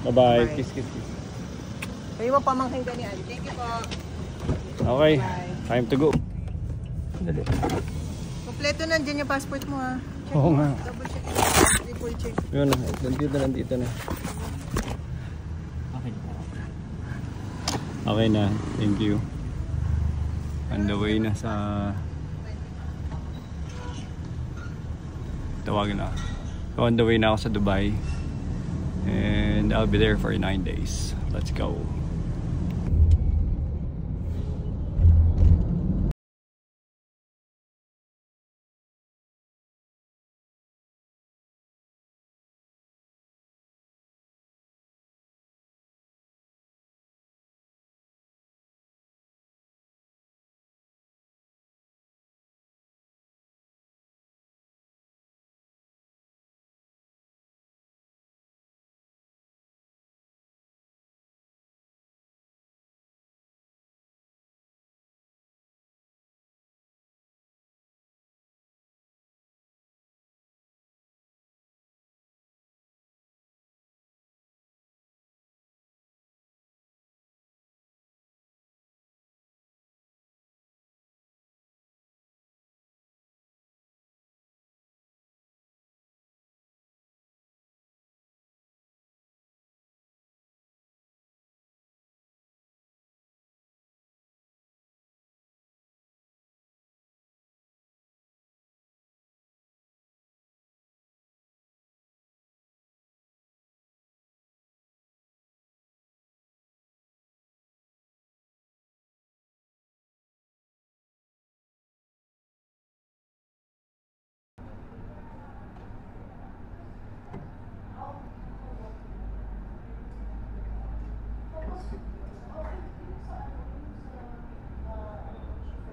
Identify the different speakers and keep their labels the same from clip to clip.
Speaker 1: Bye-bye. Kiss, kiss, kiss.
Speaker 2: Kayo mo pamangkin ka ni Ali. Thank you po.
Speaker 1: Okay.
Speaker 2: Bye.
Speaker 1: Time to go. Dali.
Speaker 2: Kompleto nandiyan yung passport mo ha. Check
Speaker 1: Oo
Speaker 2: mo.
Speaker 1: nga.
Speaker 2: Double check. Triple check.
Speaker 1: Yun na. Nandito na. Okay na. Thank you. On the way na sa... Tawagin na. So on the way na ako sa Dubai. And I'll be there for 9 days. Let's go.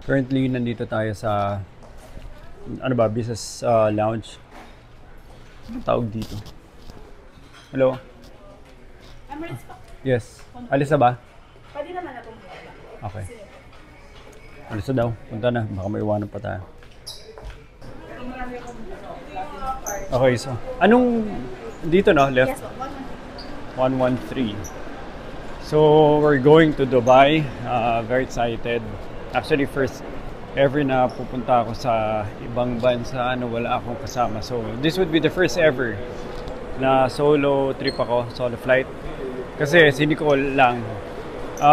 Speaker 1: Currently, nandito tayo sa ano ba, business lounge. Ano tawag dito? Hello? Yes. Alis na ba?
Speaker 3: Pwede naman na itong
Speaker 1: Okay. Alis na daw. Punta na. Baka may iwanan pa tayo. Okay, so anong dito no? Left?
Speaker 3: Yes,
Speaker 1: 113. So we're going to Dubai. Very excited. Actually, first ever na pupunta ako sa ibang bansa na wala akong kasama. So this would be the first ever na solo trip ako, solo flight. Kasi si Nicole lang.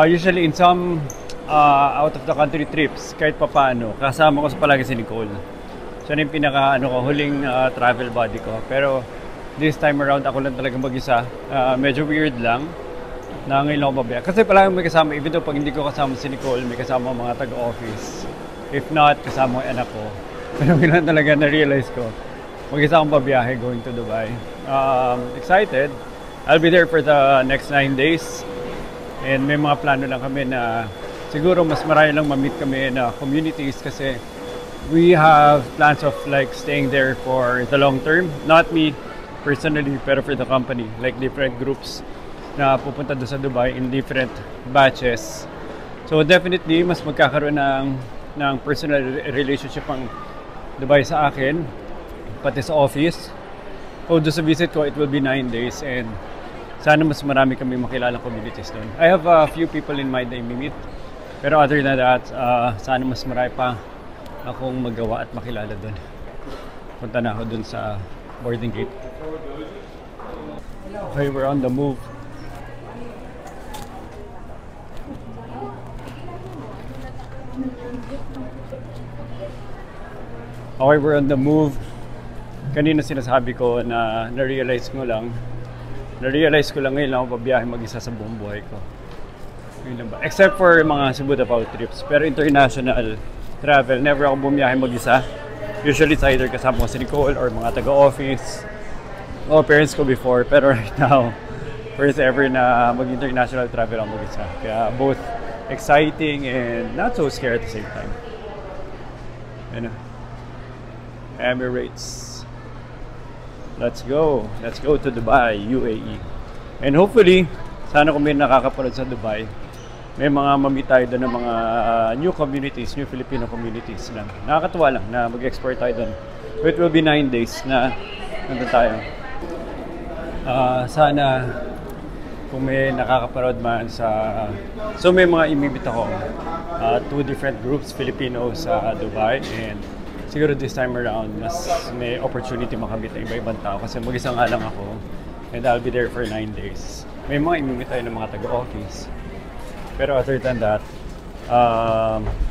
Speaker 1: Usually in some out of the country trips, kahit papaano, kasama ko sa palagi si Nicole. Siya na yung pinaka huling travel buddy ko. Pero this time around ako lang talaga mag-isa. Medyo weird lang na ngayon ako mabaya. Kasi palagi may kasama, even though pag hindi ko kasama si Nicole, may kasama mga taga-office. If not, kasama yung anak ko. Pero ngayon talaga na-realize ko, mag-isa akong babiyahe going to Dubai. Excited. I'll be there for the next 9 days. And may mga plano lang kami na siguro mas marami lang ma-meet kami na communities kasi we have plans of like staying there for the long term. Not me personally, pero for the company. Like different groups na pupunta doon sa Dubai in different batches. So definitely, mas magkakaroon ng personal relationship ang Dubai sa akin, pati sa office. So doon sa visit ko, it will be 9 days and sana mas marami kami makilalang communities doon. I have a few people in mind na i-meet. Pero other than that, sana mas marami pa akong magawa at makilala doon. Punta na ako doon sa boarding gate. Okay, we're on the move. Okay, we're on the move. Kanina sinasabi ko na na-realize ko lang ngayon lang ako babiyahe mag-isa sa buong buhay ko. Yun lang ba? Except for mga Cebu Davao trips. Pero international travel, never ako bumiyahe mag-isa. Usually it's either kasama ko si Nicole or mga taga-office o parents ko before. Pero right now, first ever na mag-international travel ako mag-isa. Kaya both exciting and not so scared at the same time. Ano? Emirates. Let's go to Dubai, UAE. And hopefully, sana kung may nakakapanood sa Dubai, may mga mamit tayo doon ng mga new communities, new Filipino communities lang. Nakakatuwa lang na mag-export tayo doon. So it will be 9 days na nandun tayo. Sana kung may nakakapanood man sa... So may mga imibita ko. Two different groups, Filipino sa Dubai, and siguro this time around, mas may opportunity makamit ng iba-ibang tao kasi mag-isa nga lang ako, and I'll be there for 9 days. May mga imimita ng mga taga-office. Pero other than that,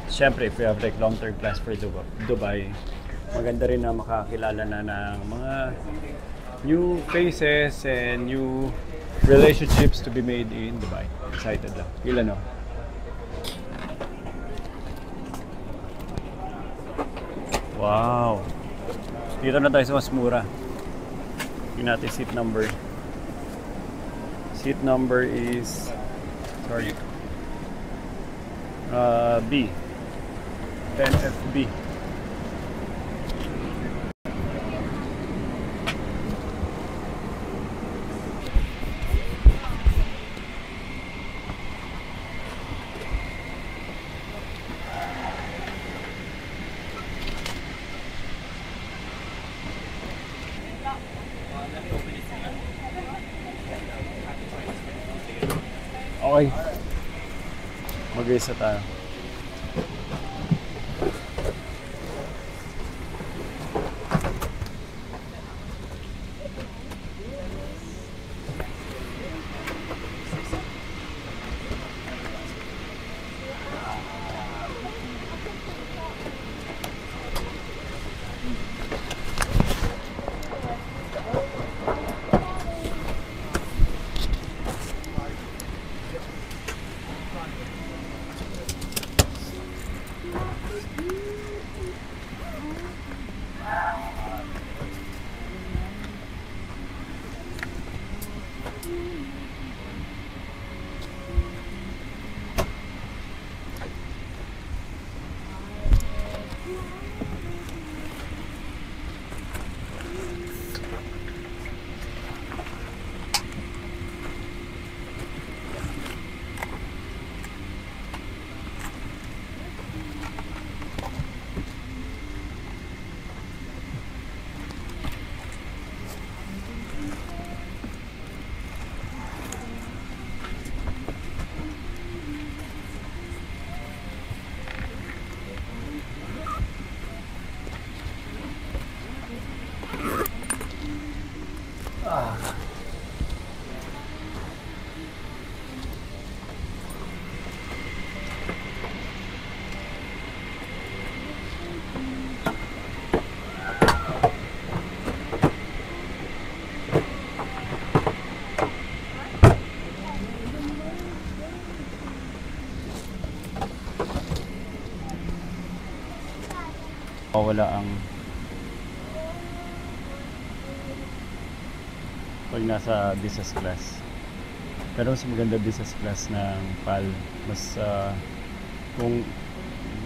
Speaker 1: syempre, if we have like long-term plans for Dubai, maganda rin na makakilala na ng mga new faces and new relationships to be made in Dubai. Excited lang. Ilan no? Wow! Dito na tayo sa mas mura. Tingnan natin seat number. Seat number is... Sorry. B. 10FB. Okay. Mag-isa tayo. Wala ang pag nasa business class, pero mas maganda business class ng PAL, mas kung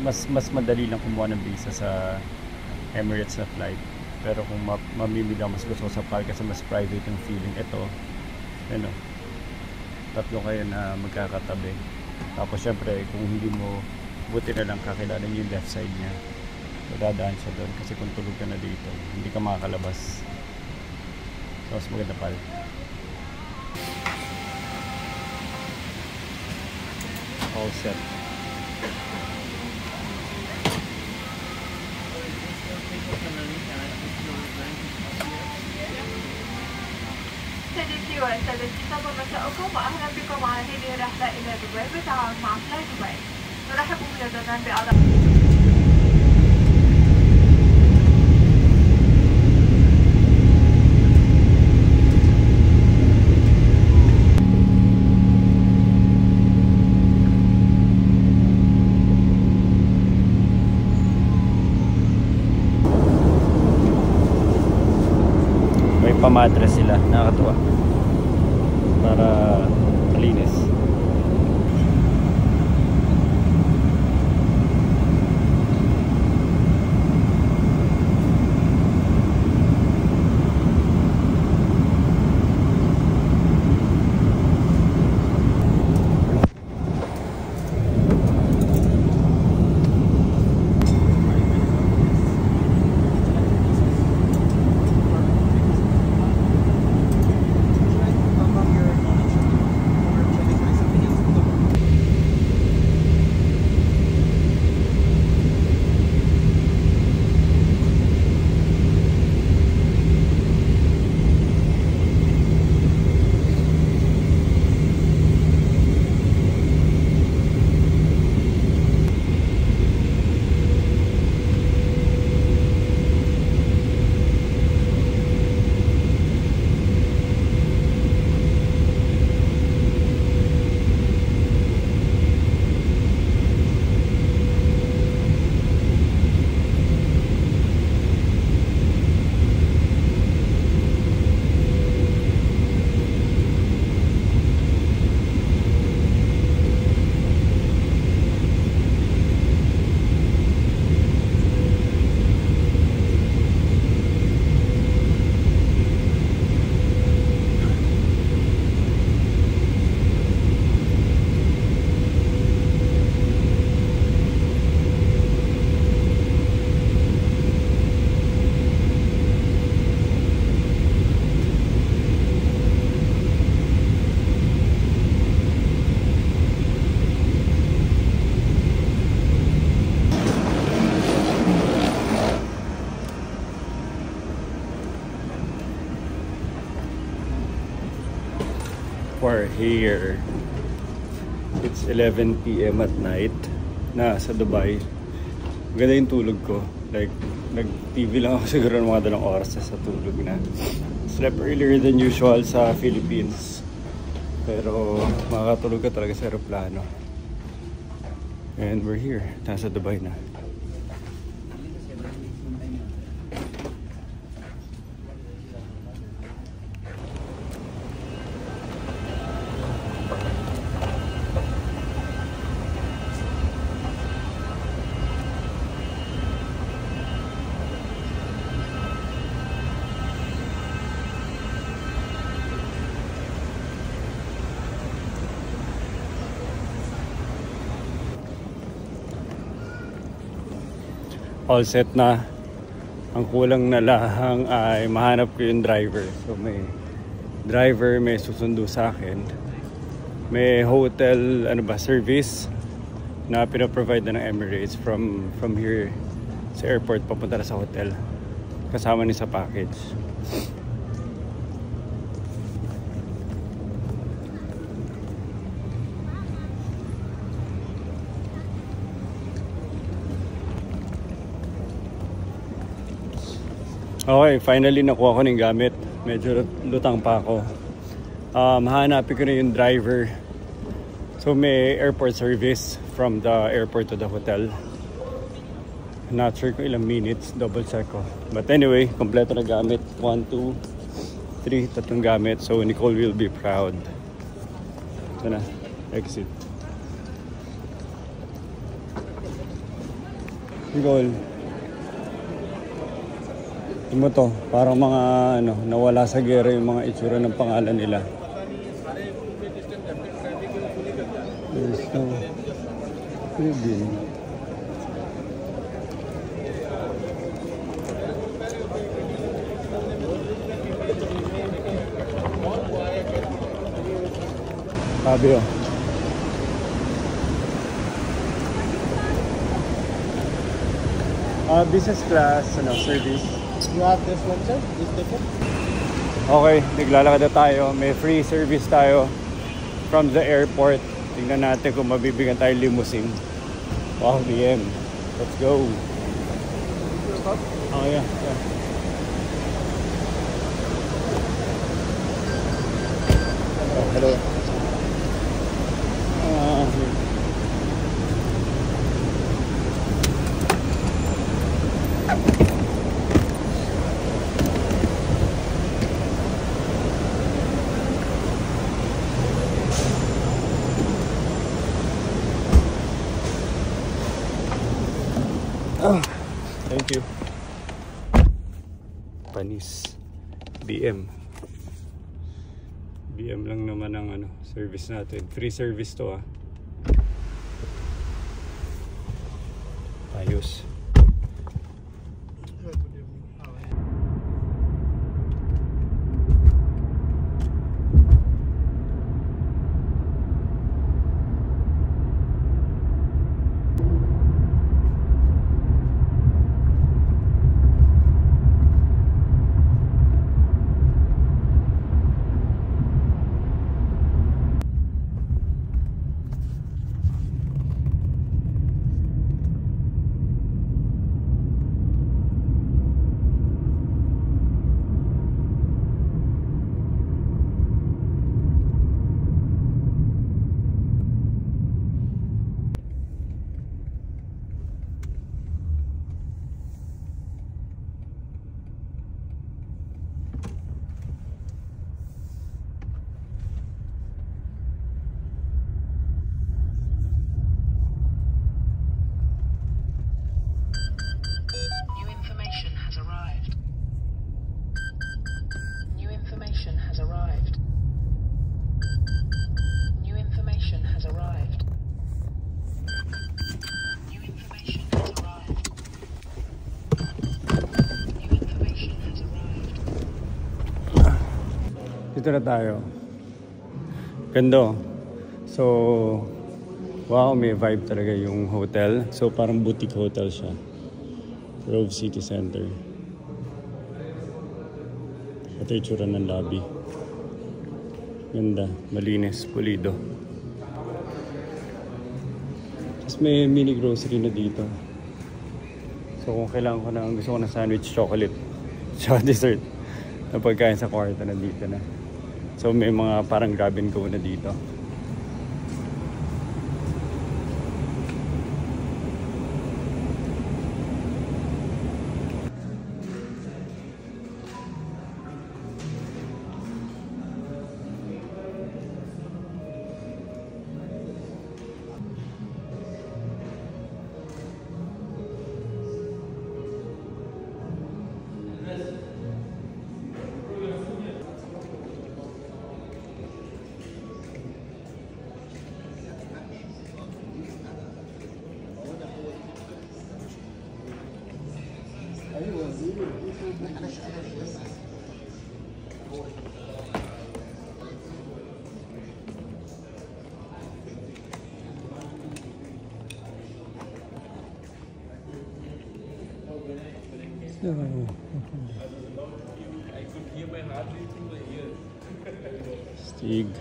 Speaker 1: mas madali lang kumuha ng visa sa Emirates na flight, pero kung mamimili mas gusto ko sa PAL kasi mas private yung feeling. Ito ano, tatlo kayo na magkakatabi, tapos syempre kung hindi mo, buti na lang kakilala niyo yung left side niya. So, dadaan siya doon kasi kung tulog ka na dito, hindi ka makakalabas. So, mas maganda pala. All set.
Speaker 3: سيدتي وسادتي سوف مساءكم واهلا بكم على هذه الرحله الى دبي بالتعاون مع فلاي دبي. نرحب مجددا باعضاء
Speaker 1: pamadre sila, nakakatuwa para malinis. we're here. It's 11 p.m. at night na sa Dubai. Ganda yung tulog ko. Like, nag-TV lang ako siguro ng mga 2 oras sa tulog na. Slept earlier than usual sa Philippines. Pero makakatulog ka talaga sa aeroplano. And we're here. Nasa Dubai na. All set na. Ang kulang na lang ay mahanap ko yung driver. So may driver, may susundo sa akin. May hotel service na pinaprovide na ng Emirates from here sa airport papunta na sa hotel. Kasama ni sa package. Okay, finally nakuha ko ng gamit. Medyo lutang pa ako. Hanapin ko na yung driver. So may airport service from the airport to the hotel. Not sure kung ilang minutes. Double check ko. But anyway, kompleto na gamit. 1, 2, 3, 3 gamit. So Nicole will be proud. Ito na. Exit. Nicole. Ito mo to, parang mga nawala sa gera yung mga itsura ng pangalan nila. There's no ribbon. Fabio. Business class, service.
Speaker 4: You have this one, sir? This ticket?
Speaker 1: Okay, naglalakad na tayo. May free service tayo from the airport. Tingnan natin kung mabibigyan tayo limousine. Wow, BM. Let's go. Oh, yeah.
Speaker 4: Hello.
Speaker 1: Thank you. Panis. BM lang naman ang service natin. Free service to Ayos. Dito na tayo. Ganda. So, wow, may vibe talaga yung hotel. So, parang boutique hotel siya. Grove City Center. Ito yung tsura ng lobby. Ganda, malinis, pulido. Tapos may mini grocery na dito. So kung kailangan ko na, gusto ko na sandwich, chocolate, tsaka dessert na pagkain sa kwarto na dito na. So may mga parang grab and go na dito.
Speaker 4: I could hear my heart rate in my ears.
Speaker 1: Stig.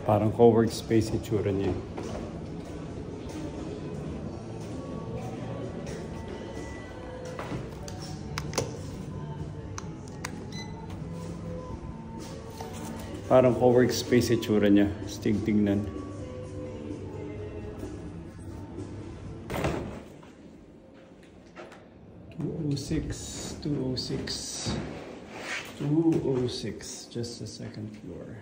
Speaker 1: Parang co-work space itsura niya. Parang co-work space itsura niya. Stig, tignan. Six, 206, 206, just the second floor.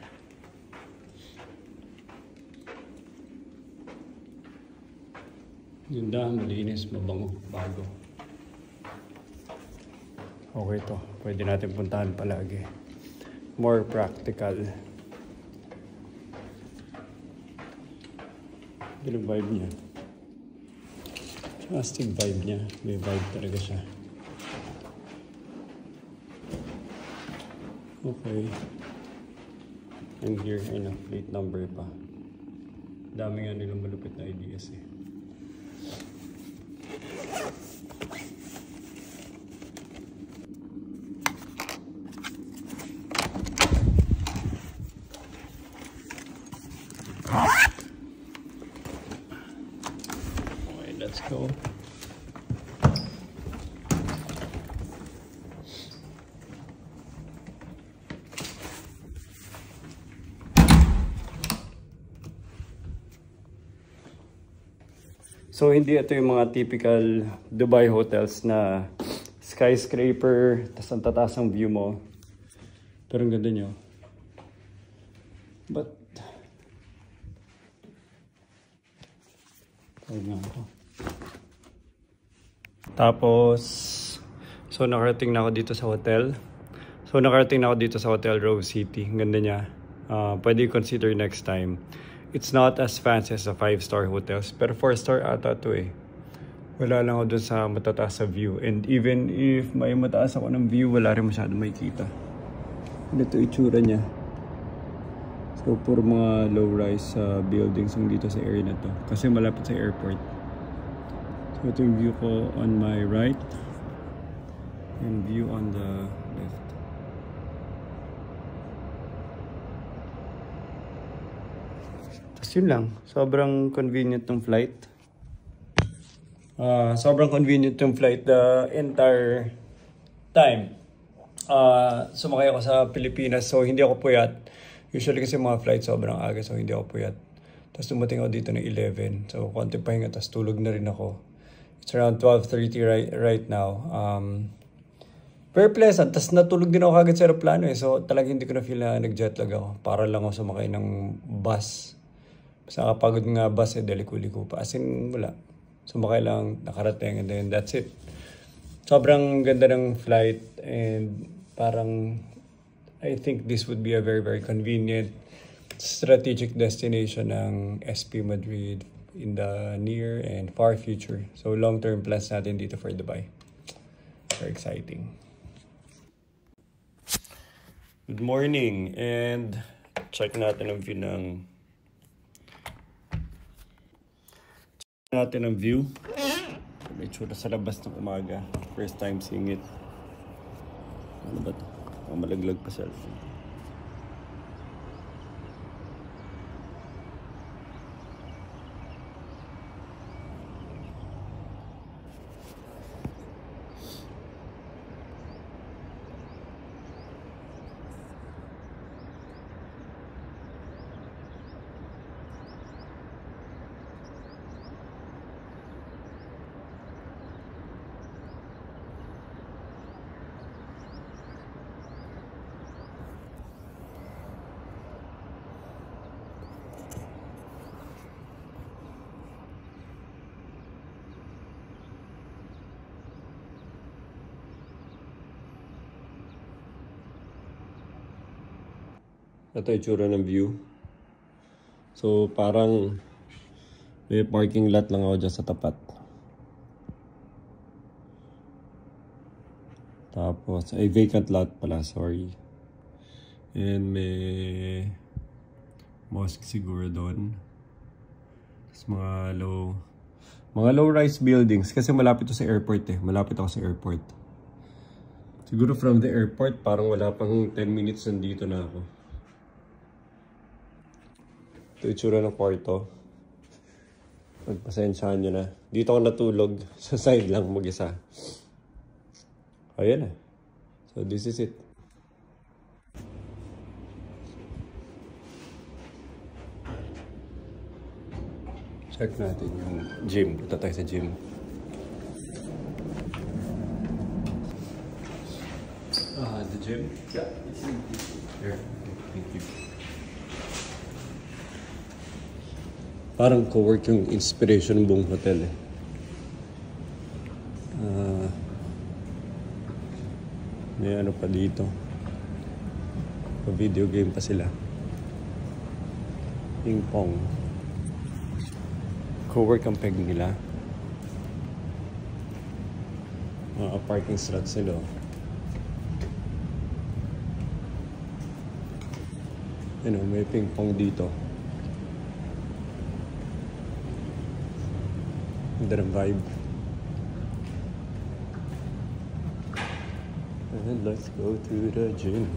Speaker 1: Ganda, malinis, mabango, bago. Okay to, pwede natin puntahan palagi. More practical. Ano yung vibe niya? Plastic vibe niya, may vibe talaga siya. Okay. And here, ayun na, plate number pa. Dami nga nilang malupit na ideas eh. Okay, let's go. So, hindi ito yung mga typical Dubai hotels na skyscraper, tas ang tataas ang view mo. Pero ang ganda nyo. But, tawag nga ako. Tapos, so nakarating na ako dito sa hotel. Rose City. Ang ganda niya. Pwede consider next time. It's not as fancy as a 5-star hotels, pero 4-star ata to eh. Wala lang ako dun sa matataas sa view. And even if may mataas ako ng view, wala rin masyado makikita. Ito itsura niya. So, puro mga low-rise buildings yung dito sa area na to. Kasi malapit sa airport. So, ito yung view ko on my right. And view on the left. Yun lang, sobrang convenient ng flight. The entire time. Sumakay ako sa Pilipinas, so hindi ako puyat. Usually kasi mga flight sobrang aga, so hindi ako puyat. Tapos dumating ako dito ng 11, so konti pahinga, tapos tulog na rin ako. It's around 12:30 right now. Very pleasant, tapos natulog din ako agad sa aeroplano eh. So talagang hindi ko na feel na nag-jetlag ako. Para lang ako sumakay ng bus. Basta kapagod nga bus eh, deliko-liko pa. As in, wala. Sumakay lang, nakarating, and then that's it. Sobrang ganda ng flight, and parang, I think this would be a very, very convenient, strategic destination ng SP Madrid in the near and far future. So, long-term plans natin dito for Dubai. Very exciting. Good morning, and check natin ang view may tsura sa labas ng umaga. First time seeing it. Ano ba ito? Malaglag pa cellphone. Ito yung tsura ng view. So, parang may parking lot lang ako dyan sa tapat. Tapos, ay vacant lot pala, sorry. And may mosque siguro doon. Tapos mga low-rise buildings. Kasi malapit to sa airport eh. Malapit ako sa airport. Siguro from the airport, parang wala pang 10 minutes nandito na ako. Ito yung tsura ng kwarto. Magpasensyahan nyo na. Dito ako natulog. Sa side lang mag-isa. Ayan na. So this is it. Check natin yung gym. Punta tayo sa gym. The gym? Yeah. Here. Thank you. Parang co-work yung inspiration ng buong hotel eh. May ano pa dito. Pa-video game pa sila. Ping pong. Co-work ang peg nila. Parking slots nila. Ano, may ping pong dito. Ganda ng vibe. And let's go to the gym.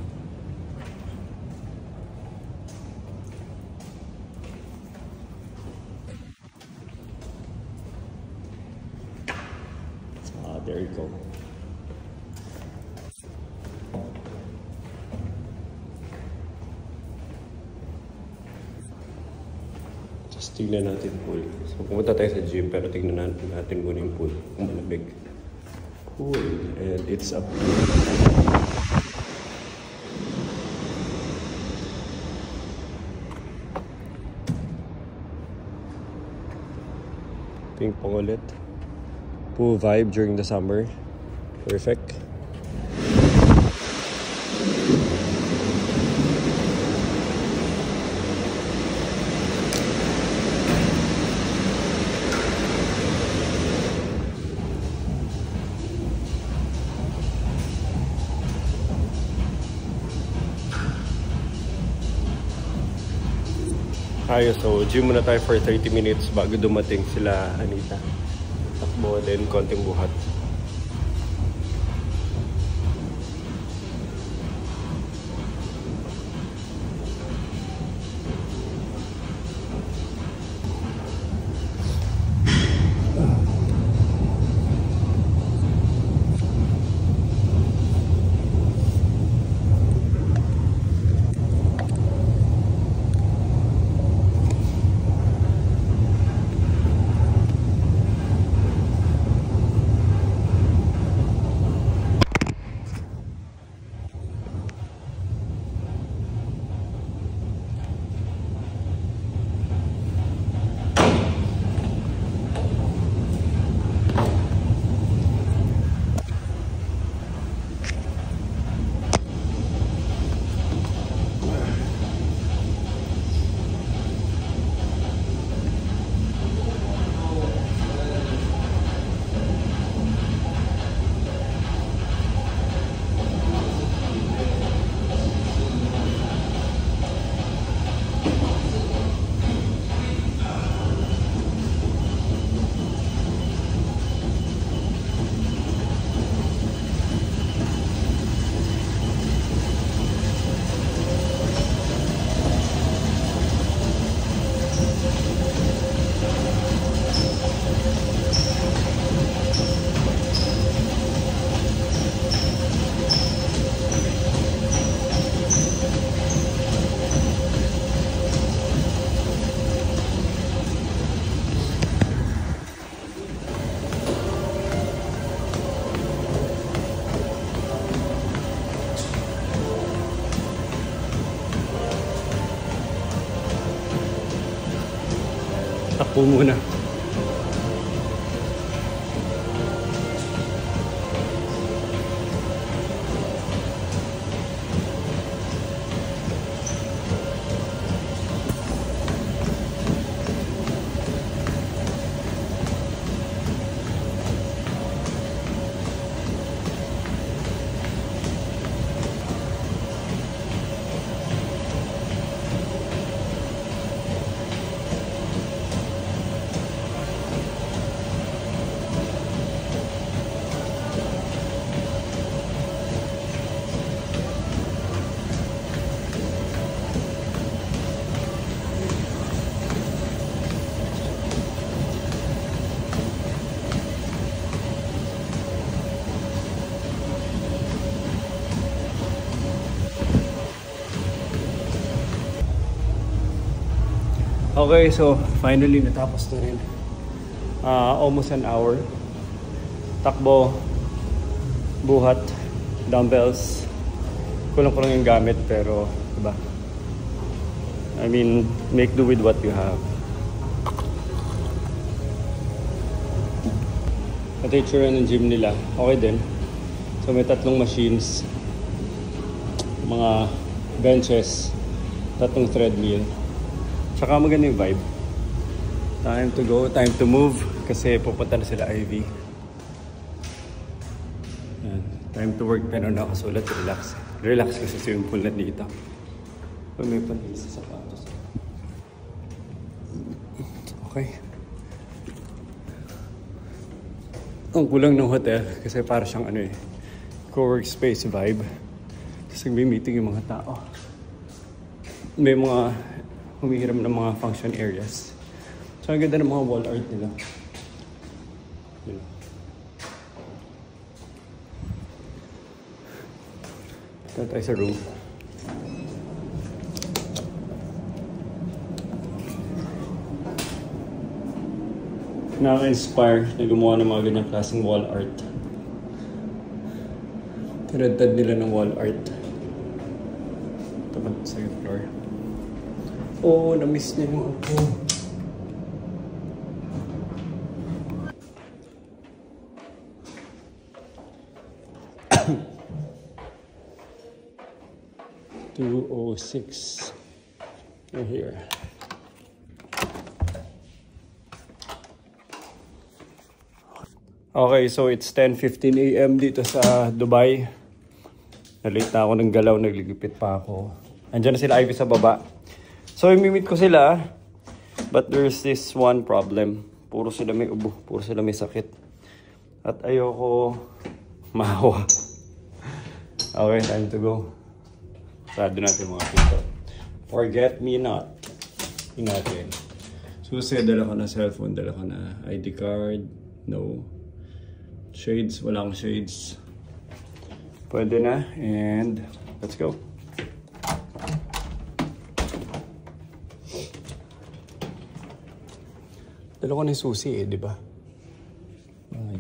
Speaker 1: There you go. Just tignan natin pool. So pumunta tayo sa gym pero tignan natin muna yung pool kung malamig. Pool and it's up. Ping pong ulit. Pool vibe during the summer. Perfect. Ayos, so gym muna tayo for 30 minutes bago dumating sila Anita. Takbo din, konting buhat. Po muna. Okay, so finally natapos na rin. Almost an hour. Takbo, buhat, dumbbells. Kulang-kulang yung gamit pero diba? I mean, make do with what you have. Ito yung tsura ng gym nila. Okay din. So may 3 machines, mga benches, 3 treadmill. Tsaka maganda yung vibe. Time to go, time to move. Kasi pupunta na sila Ivy. Yan. Time to work pero nakasulat, relax. Relax kasi swimming pool na dito. Pag may pantin sa sapatos. Okay. Ang kulang ng hotel kasi para siyang ano eh, co-workspace vibe. Kasi may meeting yung mga tao. May mga humihiram ng mga function areas. So, ang ganda ng mga wall art nila. Yun. Ito tayo sa room. Nakaka-inspire na gumawa ng mga ganyang klaseng wall art. Tinadtad nila ng wall art. Ito ba sa floor? Oh, na-miss niya yung ako. $206. We're here. Okay, so it's 10:15 AM dito sa Dubai. Na-late na ako ng galaw, nagligipit pa ako. Andiyan na sila Ivy sa baba. So, i-meet ko sila, but there's this one problem. Puro sila may ubo, puro sila may sakit. At ayoko mahawa. Okay, time to go. Sarado natin mga pinto. Forget me not. Tingnan natin. Susi, dala ka na cellphone, dala ka na ID card. No. Shades, wala akong shades. Pwede na, and let's go. Dalawa na yung susi eh, di ba? Okay.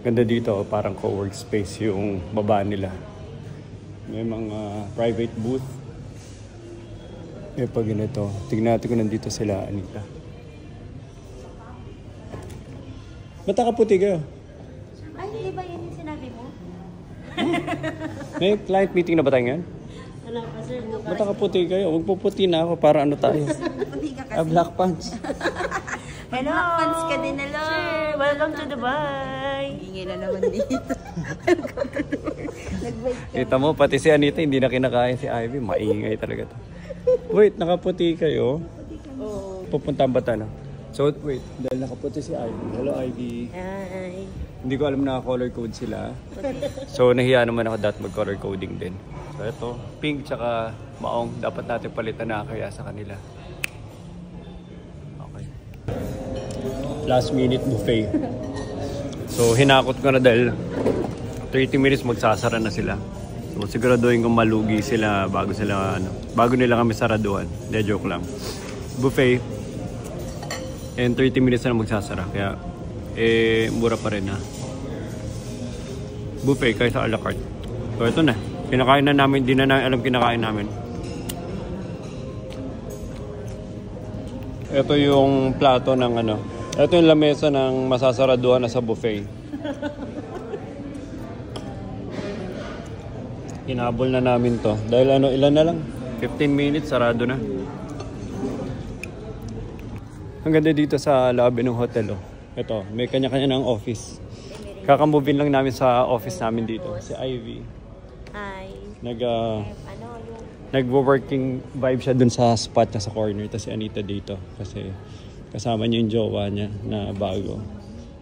Speaker 1: Ganda dito, parang co-workspace yung baba nila. May mga private booth. Eh pag ganito, tignan natin kung nandito sila, Anita. Ba't nakaputi kayo?
Speaker 5: Ay, hindi ba yun yung sinabi mo?
Speaker 1: May client meeting na ba tayo ngayon?
Speaker 5: Wala pa, sir.
Speaker 1: Ba't nakaputi kayo? Huwag puputi na ako para ano tayo.
Speaker 5: Puti ka kasi.
Speaker 1: Black pants.
Speaker 5: Hello! Black pants ka din, hello! Sir, welcome to Dubai! Ingay na naman dito. Nag-wait ka.
Speaker 1: Kita mo, pati si Anita hindi na kinakain si Ivy. Maingay talaga to. Wait, nakaputi kayo?
Speaker 5: Oo.
Speaker 1: Pupuntahan ba tayo? So, wait. Dahil nakaputi si Ivy. Hello, Ivy.
Speaker 5: Hi!
Speaker 1: Hindi ko alam na color code sila. So, nahiya naman ako dahil mag-color coding din. So, ito. Pink tsaka maong. Dapat natin palitan na kaya sa kanila. Okay. Last minute buffet. So, hinakot ko na dahil 30 minutes magsasara na sila. So, siguraduhin kong malugi sila bago nila kami saraduhan. Hindi, joke lang. Buffet. And 30 minutes na magsasara. Kaya, mura pa rin ha. buffet kaysa a la carte. So ito na. Kinakain na namin. Hindi na namin alam kinakain namin. Ito yung plato ng ano. Ito yung lamesa ng masasaraduhan na sa buffet. Hinabol na namin to. Dahil ano, ilan na lang? 15 minutes, sarado na. Ang ganda dito sa lobby ng hotel. Oh. Ito, may kanya-kanya ng office. Kakamove lang namin sa office namin dito. Si Ivy.
Speaker 5: Hi.
Speaker 1: Nag-working vibe siya dun sa spot niya sa corner. Tapos si Anita dito. Kasi kasama niya yung jowa niya na bago.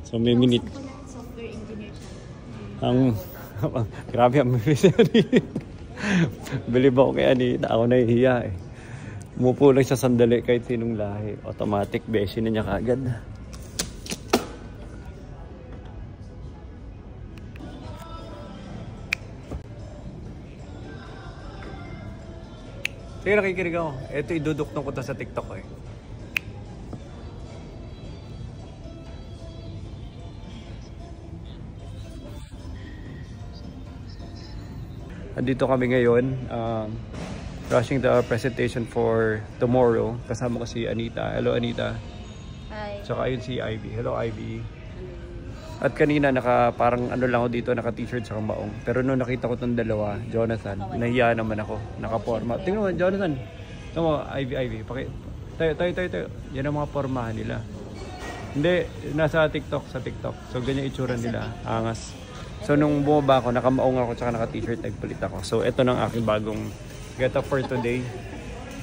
Speaker 1: So may minute.
Speaker 5: Software engineer siya.
Speaker 1: Grabe ang bilis ni Anita. Bilib ako kay Anita. Ako nahihiya eh. Umupo lang siya sandali kahit sinong lahi. Automatic beshi na niya kagad. Sige, nakikinig ako. Ito iduduktong ko to sa TikTok eh. Andito kami ngayon. Rushing the presentation for tomorrow. Kasama ko si Anita. Hello Anita.
Speaker 5: Hi.
Speaker 1: Tsaka ayun si Ivy. Hello Ivy. At kanina parang ano lang ako dito, naka t-shirt sa maong. Pero nung nakita ko tong dalawa, Jonathan, nahiya naman ako. Naka-forma. Tingnan mo, Jonathan. Tingnan mo, Ivy. Tayo. Yan ang mga formahan nila. Hindi, nasa TikTok, sa TikTok. So ganyan itsura nila. Angas. So nung bumaba ako, naka-maong ako tsaka naka-t-shirt, nagpalit ako. So ito ng aking bagong get up for today.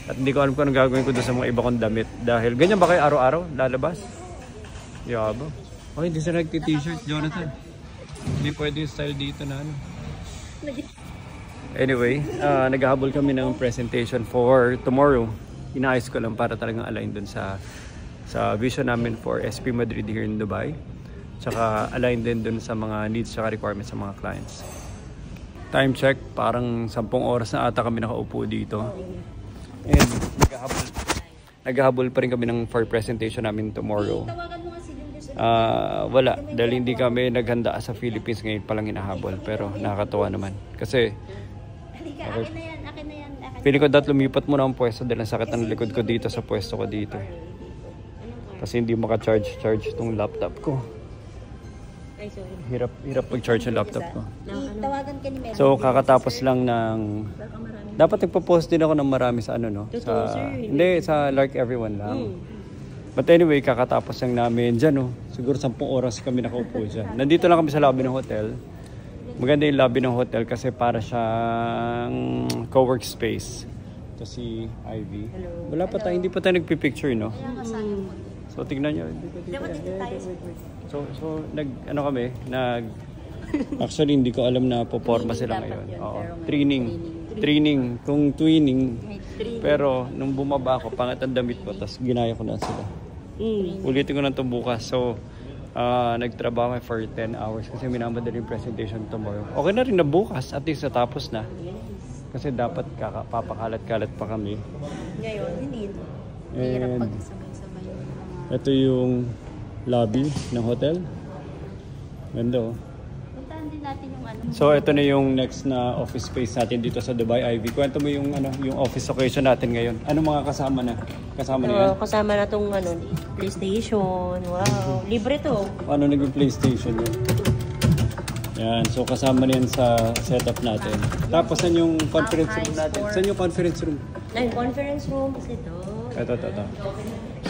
Speaker 1: At hindi ko alam kung anong gagawin ko doon sa mga iba kong damit. Dahil ganyan ba kayo araw-araw? Lalabas? Yaba. Oh, hindi siya nagti-t-shirt, Jonathan. Hindi pwede yung style dito na ano. Anyway, naghahabol kami ng presentation for tomorrow. Inaayos ko lang para talagang align dun sa vision namin for SP Madrid here in Dubai. Tsaka align din dun sa mga needs tsaka requirements sa mga clients. Time check, parang 10 oras na ata kami nakaupo dito. And naghahabol pa rin kami ng for presentation namin tomorrow. Wala, dahil hindi kami naghanda sa Philippines ngayon palang hinahabol. Pero nakakatawa naman. Kasi feeling ko dapat lumipat muna ang pwesto dahil ang sakit ng likod ko dito sa pwesto ko dito. Kasi hindi maka-charge itong laptop ko. Hirap mag-charge yung laptop ko. So kakatapos lang ng... Dapat nagpo-post din ako ng marami sa ano no? Hindi, sa Like Everyone lang. But anyway, kakatapos lang namin dyan, siguro 10 oras kami nakaupo dyan. Nandito lang kami sa lobby ng hotel. Maganda yung lobby ng hotel kasi para siyang co-work space. Ito si Ivy. Wala pa tayo, hindi pa tayo nagpipicture, no? So, tignan nyo. So actually, hindi ko alam na poporma sila ngayon. Oo. Training. Kung twinning. Pero, nung bumaba ako, pangat ang damit ko, tapos ginaya ko na sila. Ulitin ko na ito bukas. So, nagtrabaho for 10 hours kasi minamadali yung presentation tomorrow. Okay na rin na bukas, at least natapos na. Kasi dapat papakalat-kalat pa kami.
Speaker 5: Ngayon, hindi.
Speaker 1: And ito yung lobby ng hotel. Ganda
Speaker 5: Puntahan din natin yung ano.
Speaker 1: So ito na yung next na office space natin dito sa Dubai, Ivy. Kwento mo yung yung office occasion natin ngayon. Ano mga kasama na? Kasama na yan?
Speaker 5: Kasama na tong PlayStation. Wow, libre to.
Speaker 1: Ano naging PlayStation yun? Yan, so kasama na yan sa setup natin. Tapos saan yung conference room natin? Saan yung conference room?
Speaker 5: Yung conference room kasi ito.
Speaker 1: Ito.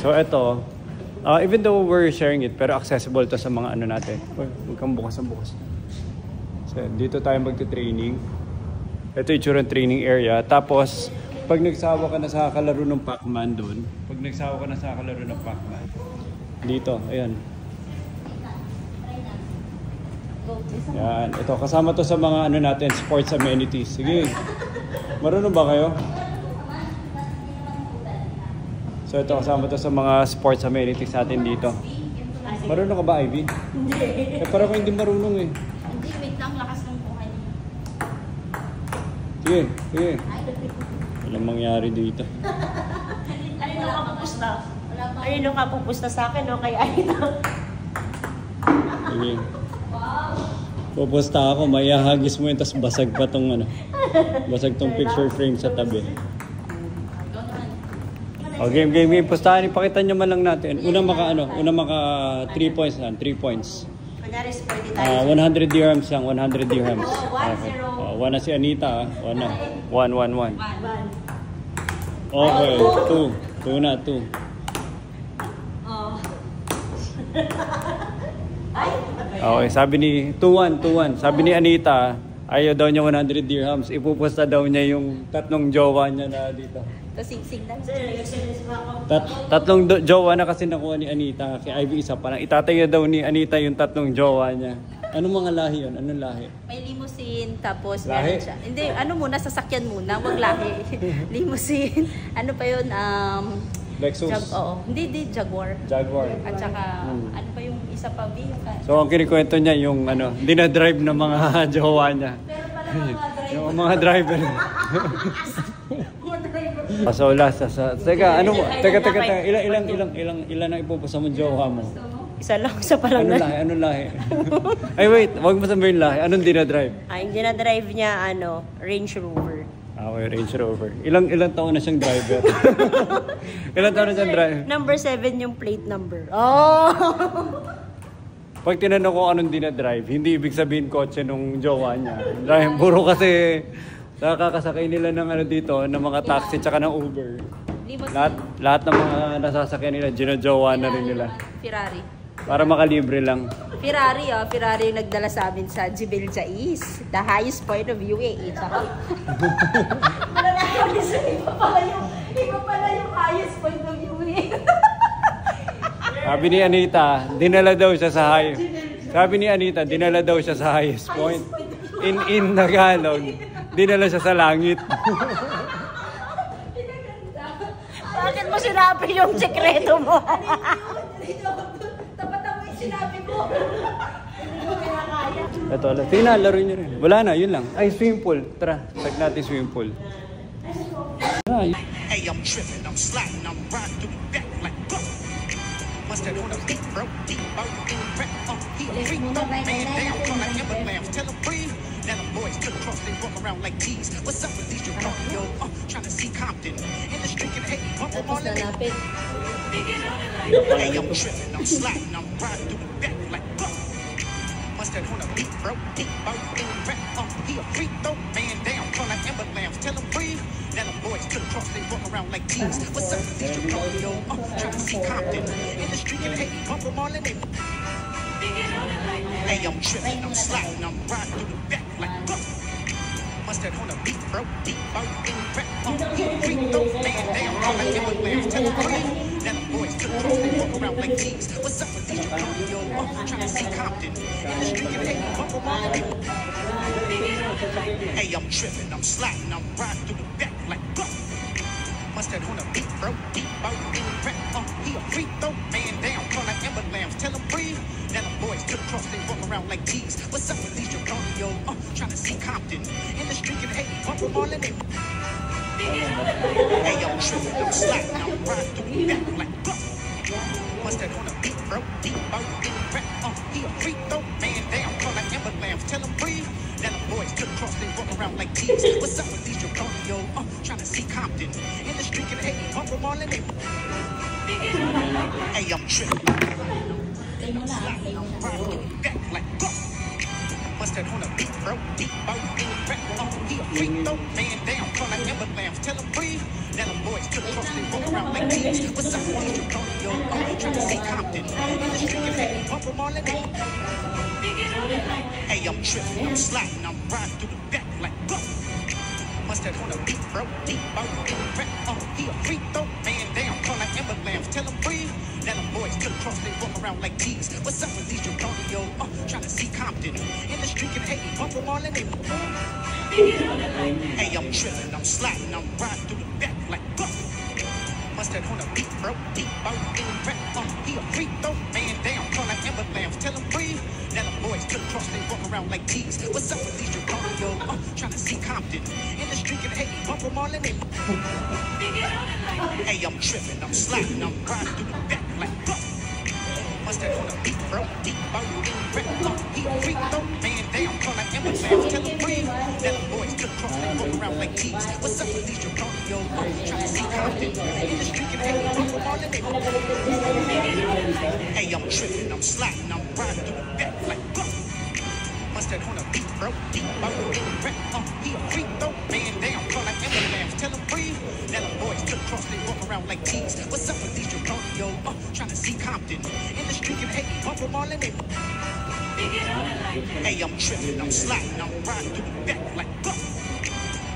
Speaker 1: So ito, even though we're sharing it, pero accessible to sa mga ano natin. Huwag kang bukas. So, dito tayo magte-training. Ito yung itsura ng training area. Tapos, pag nagsawa ka na sa kalaro ng Pac-Man doon, dito, ayan. Yan, ito, kasama to sa mga ano natin, sports amenities. Sige, marunong ba kayo? So ito, kasama to sa mga sports amenities natin dito. Marunong ka ba, Ivy? Hindi. Parang hindi marunong eh.
Speaker 5: Hindi, wait lang, lakas ng buhay.
Speaker 1: Sige. Walang mangyari dito.
Speaker 5: Ano ka pupusta sa akin, no? Kaya ito.
Speaker 1: Sige. Pupusta ako, mayahagis mo yun, tapos basag pa tong ano. Basag tong picture frame sa tabi. O, game. Pustahan, ipakita nyo man lang natin. Una maka 3 points lang, 3 points.
Speaker 5: Kunyari, sporty tayo.
Speaker 1: 100 dirhams lang, 100 dirhams. Okay. One na si Anita, one na. 1. Okay, 2 na, 2. Okay, sabi ni 2-1. Sabi ni Anita, ayaw daw niya 100 dirhams. Ipupusta daw niya yung tatlong jowa niya na dito.
Speaker 5: Tapos sing-sing lang.
Speaker 1: Tatlong jowa na kasi nakuha ni Anita. Kay Ivy isa pa lang. Itataya daw ni Anita yung tatlong jowa niya. Anong mga lahi yun? Anong lahi?
Speaker 5: May limousine, tapos
Speaker 1: Lahi?
Speaker 5: meron siya. Hindi, sasakyan muna, wag lahi. Limousine. Ano pa yun?
Speaker 1: Lexus?
Speaker 5: Hindi, Jaguar.
Speaker 1: Jaguar.
Speaker 5: At saka, ano pa yung isa pa, V?
Speaker 1: So, ang kinikwento niya yung dinadrive ng mga jowa niya.
Speaker 5: Pero pala mga driver.
Speaker 1: Yung mga driver. So, last. Teka, ilan ang ipupusa mo jowa mo?
Speaker 5: Isa pa lang.
Speaker 1: Anong lahi? Ay, wait. Wag mo sabihin lahi. Anong dinadrive?
Speaker 5: Yung dinadrive niya, Range Rover.
Speaker 1: Okay, Range Rover. Ilang taon na siyang driver? Ilang taon na siyang driver?
Speaker 5: Number 7 yung plate number. Oh!
Speaker 1: Pag tinanong ko anong dinadrive, hindi ibig sabihin kotse nung jowa niya. Dahil puro kasi nakakasakay nila ng dito, ng mga taxi tsaka ng Uber. Lahat ng mga nasasakyan nila, ginajowa na rin nila.
Speaker 5: Ferrari.
Speaker 1: Para makalibre lang.
Speaker 5: Ferrari yung nagdala sa amin sa Jebel Jais. The highest point of UAE. Tsaka. Iba pala yung highest point of UAE.
Speaker 1: Sabi ni Anita, dinala daw siya sa highest point. In Tagalog, dinala siya sa langit.
Speaker 5: Bakit mo sinabi yung sekreto mo? Sinabi ko.
Speaker 1: Ito, tingnan, laro nyo rin. Wala na, yun lang. Ay, swimming pool. Tara, tag natin swimming pool.
Speaker 6: Hey, I'm tripping, I'm sliding, I'm riding through the back like mustard on a beat, bro, deep, in the rap, he a freak, no man down, call like Everlambs, tell him breathe. Now the boys to the cross, they walk around like these. What's up with these Chicago? Trying to see Compton in the street and hey, bump them all in it. Hey, I'm tripping, I'm sliding, I'm riding through the back like mustard on a beat, bro, deep, in the rap, he a freak, no man down, call like Everlambs, tell him breathe. Now the boys to the cross, they walk around like these. What's up with these Chicago? Trying to see Compton in the street and hey, bump them all in it. Hey, I'm tripping, I'm sliding, I'm riding through the back like mustard on a beat, bro, deep, in the rap, he a freak, no man down, call like Everlambs, tell him breathe. Now the boys to the cross, they walk around like these. What's up with these Chicago? Trying to see Compton in the street and hey, bump them all in it. Hey, I'm tripping, I'm sliding, I'm riding through the back like mustard on a beat, bro, deep, in the rap, he a freak, no man down, call like Everlambs, tell him breathe. Now the boys to the cross, they walk around like these. What's up with these Chicago? Trying to see Compton in the street and hey, bump them all in it. Hey, I'm tripping, I'm sliding, I'm riding through the back like mustard on a beat, bro, deep, in the rap, he a freak, no man down, call like Everlambs, tell him breathe. Now the boys to the cross, they walk around like these. What's up with these Chicago? Trying to see Compton in the street and hey, bump them all in it. Hey, I'm tripping. I'm sliding, I'm riding through the back like mustard on a beat, bro, deep, in the rap, he a freak, no man down, call like Everlambs, tell him breathe. Now the boys to the cross, they walk around like these. What's up with these Chicago? Trying to see Compton in the street and hey, bump them all in it. Hey, I'm tripping, I'm sliding, I'm riding through the back like mustard on a beat, bro, deep, in the rap, he a freak, no man down, call like Everlambs, tell him breathe. Now the boys to the cross, they walk around like these. What's up with these Chicago? Trying to see Compton in the street and hey, bump them all in it. Hey, I'm tripping, I'm sliding, I'm riding through the back like mustard on a beat, bro, deep, in the rap, he a freak, no man down, call like Everlambs, tell him breathe. Now the boys to the cross, they walk around like these. What's up with these Chicago? Trying to see Compton in the street and hey, bump them all in it. Hey, I'm tripping, I'm sliding, I'm riding through the back like Mustard on the beat, bro. Deep boat, rip up, he a freak, throw man down, call like Emma Lamb, tell him breathe. Let them boys to cross, they walk around like G's. What's up with these Draconio? Trying to see Compton in the street and hey, walk around the neighborhood. Hey, I'm tripping, I'm sliding, I'm riding through the back like go. Mustard on the beat, bro. Deep boat, rip up, he a freak, throw man down, call like Emma Lamb, tell him breathe. Let them boys to cross, they walk around like G's. What's up with these Draconio? Trying to see Compton in the street and hey, walk around the neighborhood. Hey, I'm tripping, I'm sliding, I'm riding through the back like go.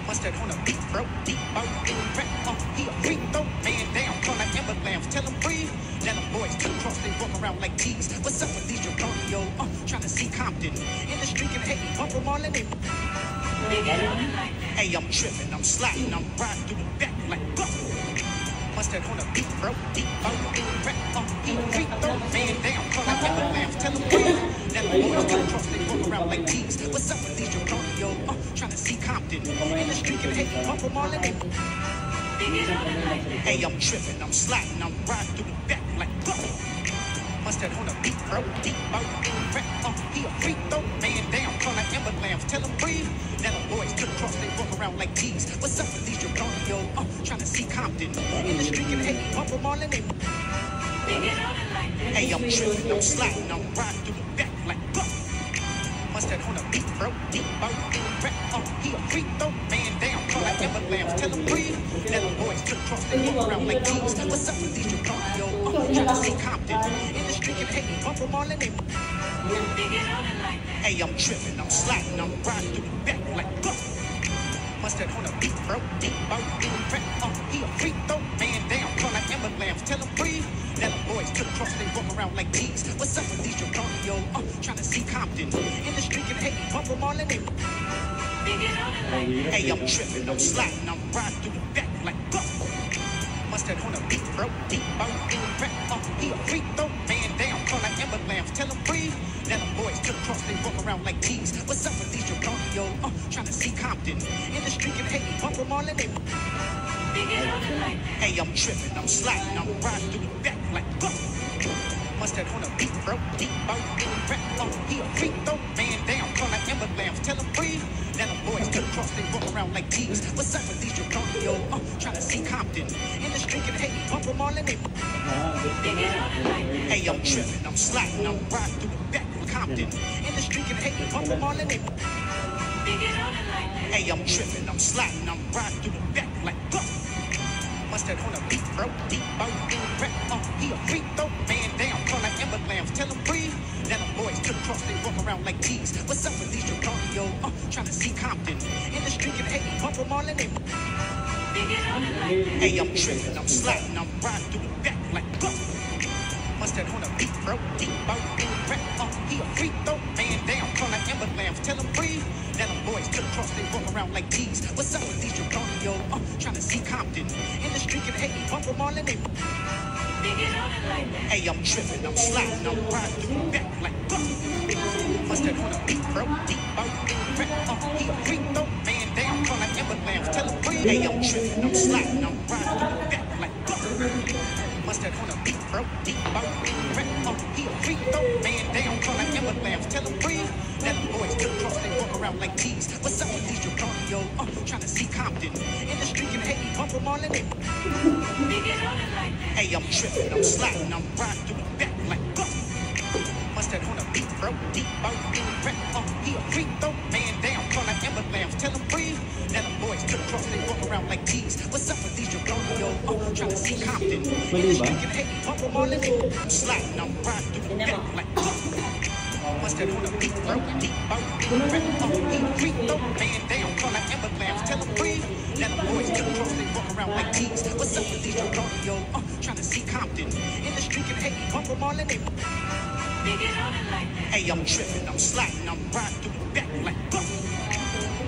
Speaker 6: Mustard on the beat, bro. Deep boat, rap up, he a freak, throw man down, call like Emma Lamb, tell him breathe. Let them boys to the cross, they walk around like G's. What's up with these Draconio? Trying to see Compton in the street and hey, bump them all in it. Hey, I'm tripping, I'm sliding, I'm riding through the back like go. Mustard on the beat, bro. Deep boat, rap up, he a freak, throw man down, call like Emma Lamb, tell him breathe. Let them boys to the cross, they walk around like G's. What's up with these Draconio? Trying to see Compton in the street and hey, bump them all in it. Hey, I'm tripping, I'm sliding, I'm riding through the back like go. Mustard on the beat, bro. Deep boat, rap up, he a freak, throw man down, call like Emma Lamb, tell him breathe. Let them boys to the cross, they walk around like G's. What's up with these Draconio? Trying to see Compton in the street and hey, bump them all in it. Hey, I'm tripping, I'm sliding, I'm riding through the back like go. Mustard on the beat, bro. Deep boat, rap up, he a freak, throw man down, call like Emma Lamb, tell him breathe. Let them boys to the cross, they walk around like G's. What's up with these Draconio? Trying to see Compton in the street and hey, bump them all in it. Hey, I'm tripping, I'm sliding, I'm riding through the back like go. Mustard on the beat, bro. Deep boat, rap up, he a freak, throw man down, call like Emma Lamb, tell him breathe. Let them boys to the cross, they walk around like G's. What's up with these Draconio? Trying to see Compton in the street and hey, bump them all in it. Hey, I'm tripping, I'm sliding, I'm riding through the back like go. Mustard on the beat, bro. Deep boat, rap up, he a freak, throw man down, call like Emma Lamb, tell him breathe. Let them boys to the cross, they walk around like G's. What's up with these Draconio? Trying to see Compton in the street and hey, bump them all in it. Hey, I'm tripping, I'm sliding, I'm riding through the back like go. Mustard on the beat, bro. Deep boat, rap up, he a freak, throw man down, call like Emma Lamb, tell him breathe. Let them boys to the cross, they walk around like G's. What's up with these Draconio? Trying to see Compton in the street and hey, bump them all in it. Hey, I'm tripping, I'm sliding, I'm riding through the back like Compton in the street and hey, bump them all in it. Hey, I'm tripping, I'm sliding, I'm riding through the back like go. Mustard on the beat, bro. Deep boat, rap up, he a freak, throw man down, call like Emma Lamb, tell him breathe. Let them boys to the cross, they walk around like G's. What's up with these Draconio? Trying to see Compton in the street and hey, bump them all in it. Hey, I'm tripping, I'm sliding, I'm riding through the back like go. Mustard on the beat, bro. Deep boat, rap up, he a freak, throw man down, call like Emma Lamb, tell him breathe. Let them boys to the cross, they walk around like G's. What's up with these Draconio? Trying to see Compton in the street and hey, bump them all in it. Hey, I'm tripping, I'm sliding, I'm riding through the back like go. Mustard on the beat, bro. Deep boat, rap up, he a freak, throw man down, call like Emma Lamb, tell him breathe. Hey, I'm tripping, I'm sliding, I'm riding through the back like go. Mustard on the beat, bro. Deep boat, rap up, he a freak, throw man down, call like Emma Lamb, tell him breathe. Let them boys to the cross, they walk around like G's. What's up with these Draconio? Trying to see Compton in the street and hey, bump them all in it. Hey, I'm tripping, I'm sliding, I'm riding through the back like go. Mustard on the beat, bro. Deep boat, rap up, he a freak, throw man down, call like Emma Lamb, tell him breathe. Let them boys to the cross, they walk around like G's. What's up with these Draconio? Trying to see Compton in the street and hey, bump them all in it. I'm sliding, I'm riding through the back like go. Mustard on the beat, bro. Deep boat, rap up, he a freak, throw man down, call like Emma Lamb, tell him breathe. Let them boys to the cross, they walk around like G's. What's up with these Draconio? Trying to see Compton in the street and hey, bump them all in it. Hey, I'm tripping, I'm sliding, I'm riding through the back like go.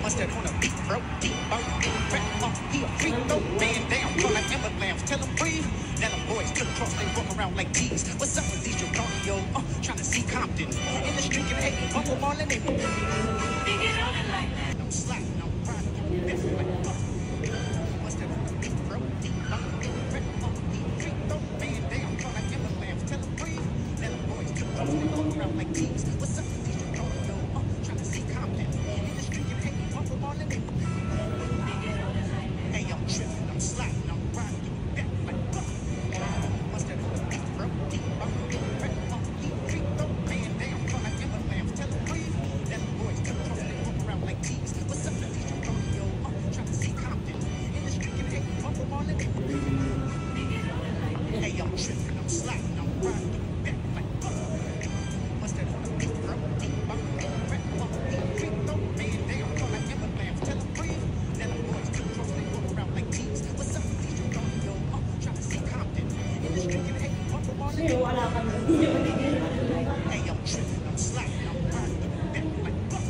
Speaker 6: Mustard on the beat, bro. Deep boat, rap up, he a freak, throw man down, call like Emma Lamb, tell him breathe. Let them boys to the cross, they walk around like G's. What's up with these Draconio? Trying to see Compton in the street and hey, bump them all in it. I'm sliding, I'm riding through the back like go. Mustard on the beat, bro. Deep boat, rap up, he a freak, throw man down, call like Emma Lamb, tell him breathe. Let them boys like teens. What's up with these yo? Trying to see Compton. In the street, and hey, bump them all in it. Hey, I'm tripping, I'm sliding, I'm riding through the back like fuck. Must have been the beat, bro. Deep, I'm rap on heat, creep, though. Man, damn, feel like Everlambs. Tell them breathe. Let the boys come across, they walk around like teens. What's up with these yo? Trying to see Compton. In the street, and hey, bump them all in it. Hey, I'm tripping, I'm sliding, I'm riding through the back like fuck. Must have been the beat, bro. Deep, I'm rap on heat, creep, though. Man, damn, feel like Everlambs. Tell them breathe. Let the boys come across, they walk around like teens. What's up with these yo? Trying to see Compton. In the street, and hey, bump them all in it. Hey, I'm tripping, I'm sliding, I'm riding through the back like fuck.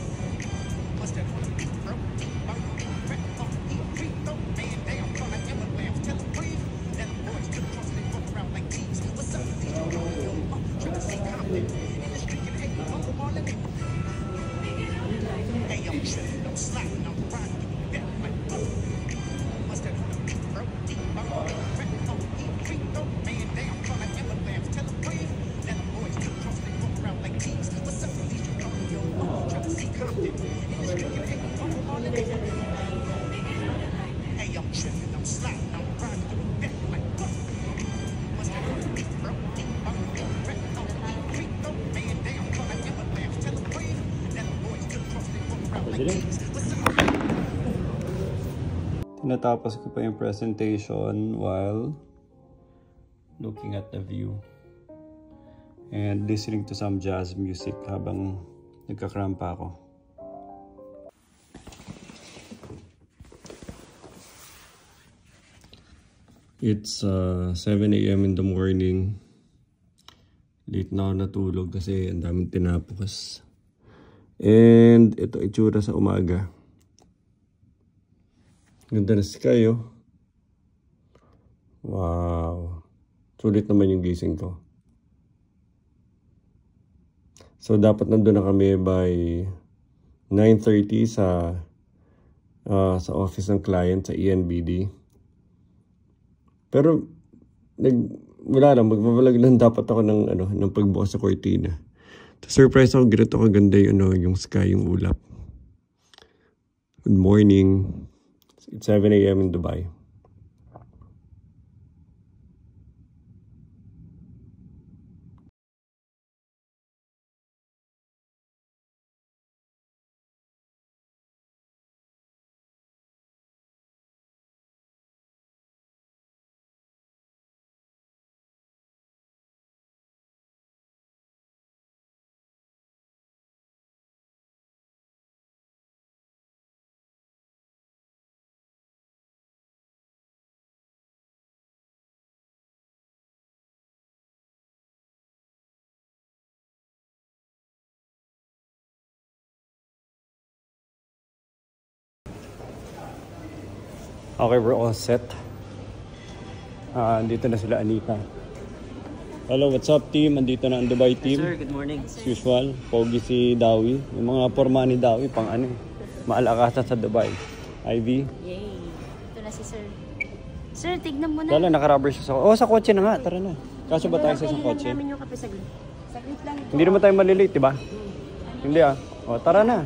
Speaker 6: Must have been the beat, bro. Deep, I'm rap on heat, creep, though. Man, damn, feel like Everlambs. Tell them breathe. Let the boys come across, they walk around like teens. What's up with these yo? Trying to see Compton. In the street, and hey, bump them all in it. Hey, I'm tripping, I'm sliding, I'm riding through the back like fuck. Must have been the beat, bro. Deep, I'm rap on heat, creep, though. Man, damn, feel like Everlambs. Tell them breathe. Let the boys come across, they walk around like teens. What's up with these yo? Trying to see Compton. In the street, and hey, bump them all in it. Hey, I'm tripping, I'm sliding, I'm riding through the back like fuck. Must have been the beat, bro. Deep, I'm rap on heat, creep, though. Man, damn, feel like Everlambs. Tell them breathe. Let the boys come across, they walk around like teens. What's up?
Speaker 1: Tinatapos ko pa yung presentation while looking at the view and listening to some jazz music habang nagkakrampa ako. It's 7 AM in the morning. Late na ako natulog kasi ang daming tinapos. And ito itsura sa umaga. Ganda na sky, oh. Wow. Sulit naman yung gising ko. So, dapat nandun na kami by 9:30 sa office ng client sa ENBD. Pero, wala lang. Magbabalag lang dapat ako ng pagbukas sa cortina. Surprise ako, ganito kaganda yung sky, yung ulap. Good morning. It's 7 AM in Dubai. Okay, we're all set. Andito na sila Anita. Hello, what's up team? Andito na ang Dubai team.
Speaker 5: Sir, good morning.
Speaker 1: As usual, pogi si Dawi. Yung mga forma ni Dawi, pang maalakasan sa Dubai. Ivy.
Speaker 5: Yay. Ito na si Sir. Sir, tignan mo na.
Speaker 1: Wala, naka-rubber siya sa... Oh, sa kotse na nga. Tara na. Kaso ba tayo sa isang kotse?
Speaker 5: namin yung kape saglit. Saglit lang ito.
Speaker 1: Hindi naman tayo malilate, diba? Hindi ah. O, tara na.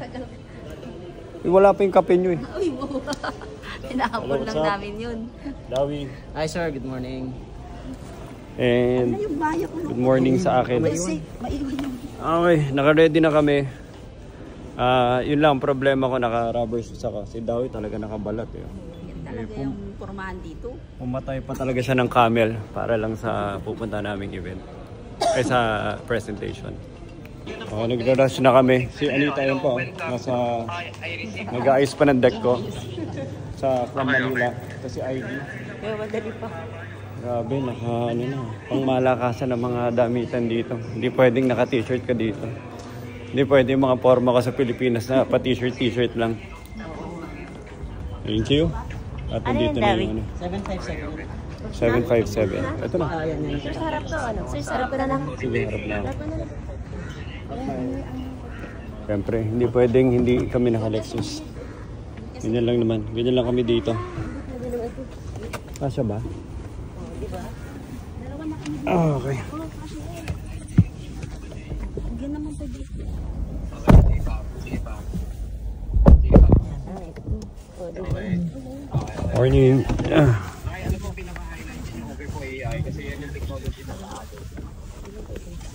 Speaker 1: Wala pa yung kape nyo eh.
Speaker 5: Uy, wow. Tinahabol lang namin yun.
Speaker 1: Dawi.
Speaker 7: Hi sir, good morning.
Speaker 1: And good morning sa akin. Okay, naka-ready na kami. Yun lang, problema ko, naka-rubber shoes ako. Si Dawi talaga nakabalat eh.
Speaker 5: Yan talaga yung pormahan dito.
Speaker 1: Pumatay pa talaga siya ng camel para lang sa pupunta naming event. Ay sa presentation. Okay, nagra-rush na kami. Si Anita yun po. Nag-aayos pa ng deck ko. Sa from Manila. Ito si Ivy.
Speaker 5: Kaya madali pa.
Speaker 1: Grabe, pang malakasan ng mga damitan dito. Hindi pwedeng naka-t-shirt ka dito. Hindi pwedeng mga forma ka sa Pilipinas na pa-t-shirt lang. Thank you. At nandito na yung 757. Ito na.
Speaker 5: Sir, sarap to. Sir, sarap na lang.
Speaker 1: Sige, harap na ako. Siyempre, hindi pwedeng hindi kami naka-Lexus. Ganyan lang naman. Ganyan lang kami dito. Kasya ba? Okay.
Speaker 5: Yan naman po
Speaker 1: Morning.
Speaker 6: Ano po pinaka-highlight nyo over po AI? Kasi yan yung technology na sa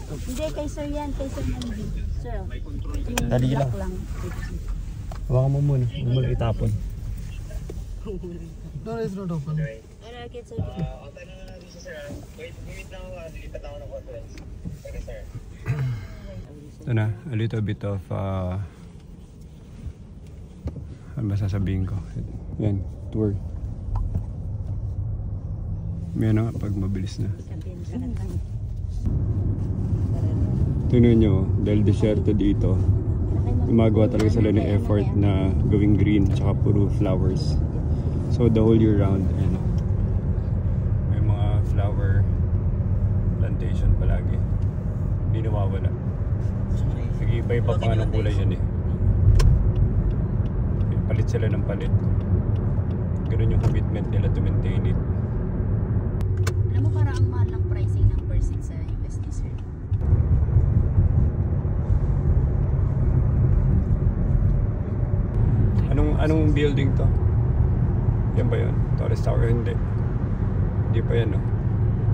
Speaker 5: Hindi, kay sir yan. Kay sir Mandy. Sir, yung
Speaker 1: Dali lang.
Speaker 5: black lang.
Speaker 1: Hawakan mo muna. Huwag mo lang itapon.
Speaker 2: No, it's not open.
Speaker 5: Ano, kay sir?
Speaker 6: Wait lang ako. Dilipat ako ng conference. Okay, sir.
Speaker 1: Ito na, a little bit of ano ba sasabihin ko? Yan, tour. May ano nga pag mabilis na. Tingnan nyo, dahil desierto dito, gumagawa talaga sila ng effort na gawing green tsaka puro flowers. So the whole year round, ano, may mga flower plantation palagi. Hindi nawawala. Nag-iiba-iba pa nga ng kulay yan eh. Palit sila ng palit. Ganun yung commitment nila to maintain it.
Speaker 5: Alam mo, parang ang mahal ng pricing ng person sa USD, sir.
Speaker 1: Anong building to? Yan ba yun? Torres Tower? Hindi. Hindi pa yan, no?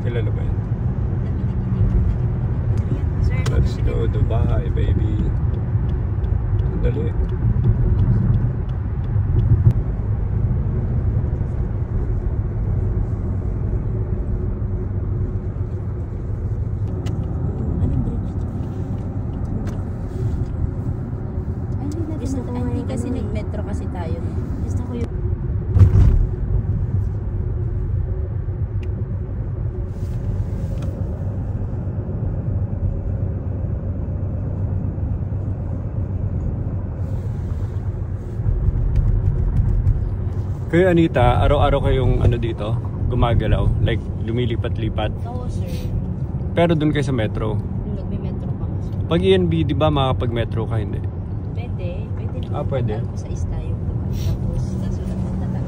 Speaker 1: Kilala ba yan? Let's go Dubai, baby. Sandali.
Speaker 5: Hindi kasi nag-metro kasi tayo. Gusto ko yung...
Speaker 1: Kayo Anita, araw-araw kayong ano dito, gumagalaw, like lumilipat-lipat.
Speaker 5: Oo, sir.
Speaker 1: Pero doon kayo sa metro.
Speaker 5: Nagme-metro pa kasi.
Speaker 1: Pag ENB, di ba makapag-metro ka? Hindi.
Speaker 5: Pwede. Pwede naman.
Speaker 1: Pwede.
Speaker 5: Alam ko sa tayo. Tapos, nasulat ng tatak.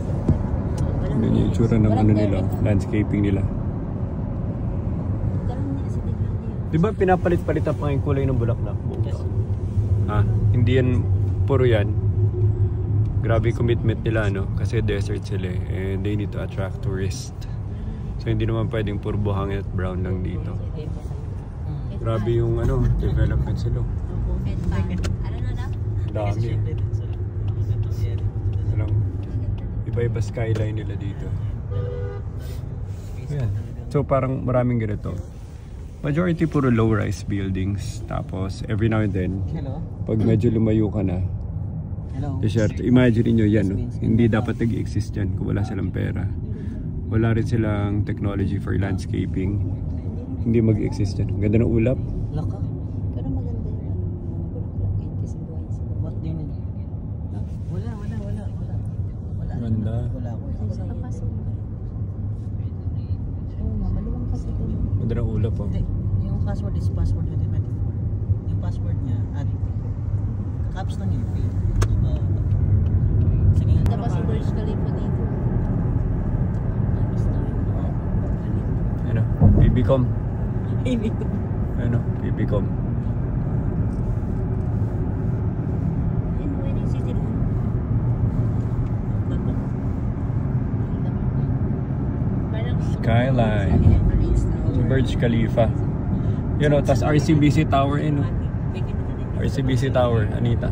Speaker 1: Ganyan yung itsura ng ano nila, landscaping nila.
Speaker 5: Karoon niya sa tignan niya.
Speaker 1: Di ba pinapalit-palitan pa yung kulay ng bulaklak? Ha? Hindi yan, puro yan. Grabe commitment nila, no? Kasi desert sila eh. And they need to attract tourists. So hindi naman pwedeng puro buhangin at brown lang dito. Grabe yung ano, development sila.
Speaker 5: Ano na?
Speaker 1: Dami. Alam, iba-iba skyline nila dito. Ayan. So parang maraming ganito. Majority puro low-rise buildings. Tapos every now and then, pag medyo lumayo ka na, desierto. Imagine nyo yan, no? Hindi dapat nag-exist yan kung wala silang pera. Wala rin silang technology for landscaping. Hindi mag-exist yan. Ang ganda ng ulap.
Speaker 5: Laka. Pero maganda yung bulaklak kasi buhay sila.
Speaker 2: What do you mean? Wala.
Speaker 1: Ganda.
Speaker 2: Wala ako.
Speaker 5: Sa kapasok. Oo, maluwang kasi ito.
Speaker 1: Ganda ng ulap, oh.
Speaker 2: Yung password is password 2024. Yung password niya, at caps lang yung pay. Sige,
Speaker 5: Tapos si Burj Khalifa dito. Namiss na yung mga
Speaker 1: Ano? BBCom.
Speaker 5: ibig ko.
Speaker 1: Ano? BBCom.
Speaker 5: Anyway, yung city lang.
Speaker 1: Skyline. Si Burj Khalifa. You know, tas RCBC Tower in. RCBC Tower, Anita.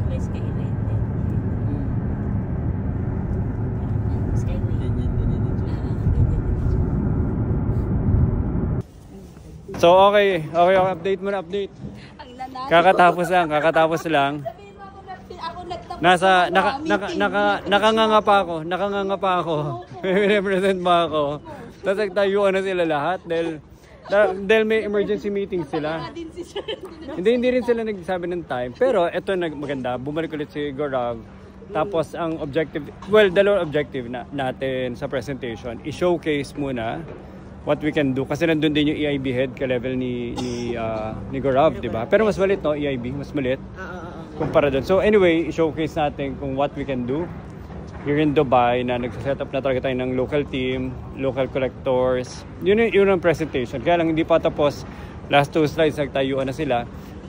Speaker 1: So okay, update mo na, update. Kakatapos lang. Nakanganga pa ako. May represent pa ako. Tapos nagtayuan na sila lahat dahil may emergency meetings sila. Hindi rin sila nagsabi ng time. Pero ito maganda, bumalik ulit si Gaurav. Tapos ang objective, dalawang objective natin sa presentation, i-showcase muna what we can do. Kasi nandun din yung EIB head ka-level ni Gaurav, di ba? Pero mas malit, no? EIB, mas malit. Kumpara doon. So anyway, i-showcase natin kung what we can do here in Dubai na nagsaset up na talaga tayo ng local team, local collectors. Yun ang presentation. Kaya lang hindi pa tapos. Last 2 slides, nagtayuan na sila.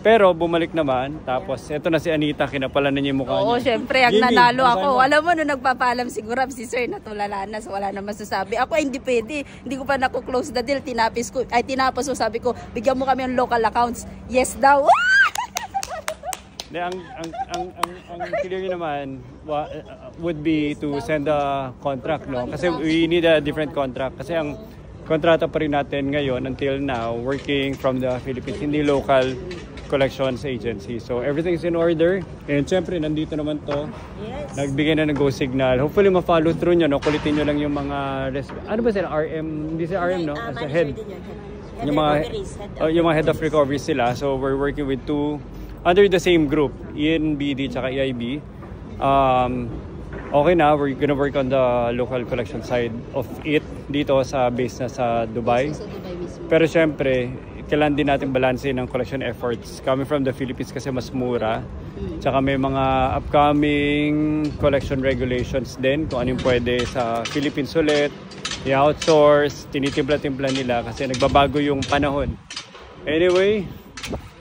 Speaker 1: Pero bumalik naman. Tapos eto na si Anita, kinapalan na niya yung mukha niya.
Speaker 5: Oo, syempre, ang
Speaker 1: Jenny,
Speaker 5: nanalo ako.
Speaker 1: basahin mo.
Speaker 5: Alam mo, nung nagpapaalam siguro si Sir, natulala na, so wala na masasabi. Ako, hindi pwede. Hindi ko pa naku-close the deal. Tinapos ko, sabi ko, bigyan mo kami ng local accounts. Yes daw.
Speaker 1: Ang clear naman would be to send a contract, no? Kasi we need a different contract. Kasi ang kontrata pa rin natin ngayon until now, working from the Philippines, hindi local collections agency. So everything's in order. And syempre, nandito naman to.
Speaker 5: Yes.
Speaker 1: Nagbigay na ng go signal. Hopefully, ma-follow through nyo, no? Kulitin nyo lang yung mga... Ano ba sila? RM? Hindi sila RM, no? As a head. Yung mga head of recovery sila. So we're working with two under the same group, ENBD tsaka EIB. Okay na, we're gonna work on the local collection side of it dito sa base na sa Dubai. Pero syempre, kailangan din natin balansin ng collection efforts coming from the Philippines kasi mas mura. Tsaka may mga upcoming collection regulations din kung anong pwede sa Philippines ulit, i-outsource, tinitimpla-timpla nila kasi nagbabago yung panahon. Anyway,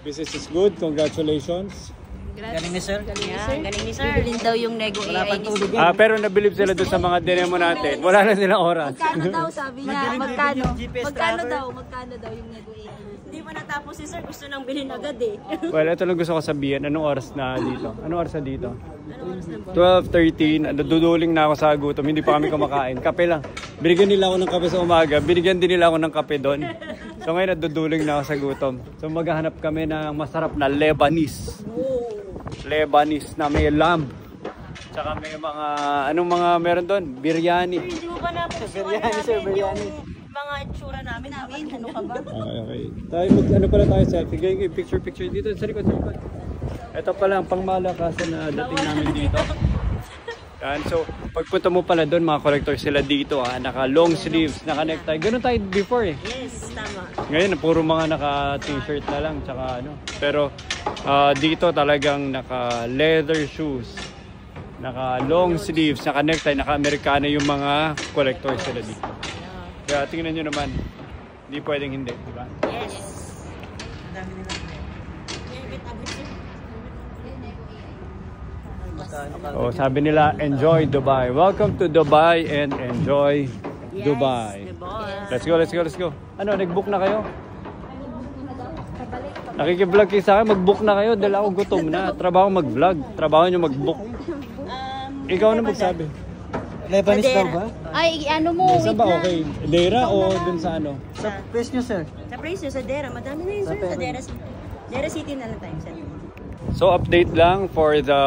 Speaker 1: business is good. Congratulations.
Speaker 2: Galing ni sir.
Speaker 5: Galing ni Sir. Bibilin daw yung nego
Speaker 2: Wala
Speaker 5: AI
Speaker 2: pang
Speaker 5: ni
Speaker 2: tulog
Speaker 5: Sir.
Speaker 2: yan.
Speaker 1: Pero nabilib sila doon sa mga demo natin. Wala na silang oras.
Speaker 5: Magkano daw, sabi niya? Magkano?
Speaker 2: GPS
Speaker 5: Magkano
Speaker 2: tracker.
Speaker 5: daw? Magkano daw yung nego AI? Hindi pa natapos si Sir. Gusto nang bilhin agad eh.
Speaker 1: Well, ito lang gusto ko sabihin. Anong oras na dito? Anong oras na dito? 12:13. Duduling na ako sa gutom. Hindi pa kami kumakain. Kape lang. Binigyan nila ako ng kape sa umaga. Binigyan din nila ako ng kape doon. So ngayon duduling na ako sa gutom. So maghahanap kami ng masarap na Lebanese. Lebanese na may lamb. Tsaka may mga, anong mga meron doon? Biryani.
Speaker 5: Hindi mo ba
Speaker 2: Biryani, Sir, biryani.
Speaker 5: Mga itsura namin. Ano ka ba?
Speaker 1: Okay. Tayo ano pala tayo selfie? Gawin picture dito sa likod, Ito pala ang pangmalakasan na dating namin dito. Yan. So, pagpunta mo pala doon, mga collector sila dito, naka long sleeves, naka necktie. Ganun tayo before eh.
Speaker 5: Yes, tama.
Speaker 1: Ngayon, puro mga naka t-shirt na lang, tsaka ano. Pero dito talagang naka leather shoes, naka long sleeves, naka necktie, naka Americana yung mga collector sila dito. Kaya tingnan nyo naman, hindi pwedeng hindi, di ba?
Speaker 5: Yes.
Speaker 1: Oh, sabi nila, enjoy Dubai. Welcome to Dubai and enjoy Dubai. Let's go. Ano, nag-book na kayo? Nakiki-vlog kayo sa akin, mag-book na kayo dahil ako gutom na. Trabaho mag-vlog, trabaho nyo mag-book. Ikaw na magsabi.
Speaker 2: Lebanese daw ba?
Speaker 5: Ay, ano mo,
Speaker 1: Saan
Speaker 5: wait
Speaker 1: ba
Speaker 5: lang.
Speaker 1: okay? Dera o dun sa ano?
Speaker 2: Sa press nyo, sir.
Speaker 5: Sa Precio, sa Dera. Madami na yun, sir. Sa Dera City na lang tayo, sir.
Speaker 1: So update lang for the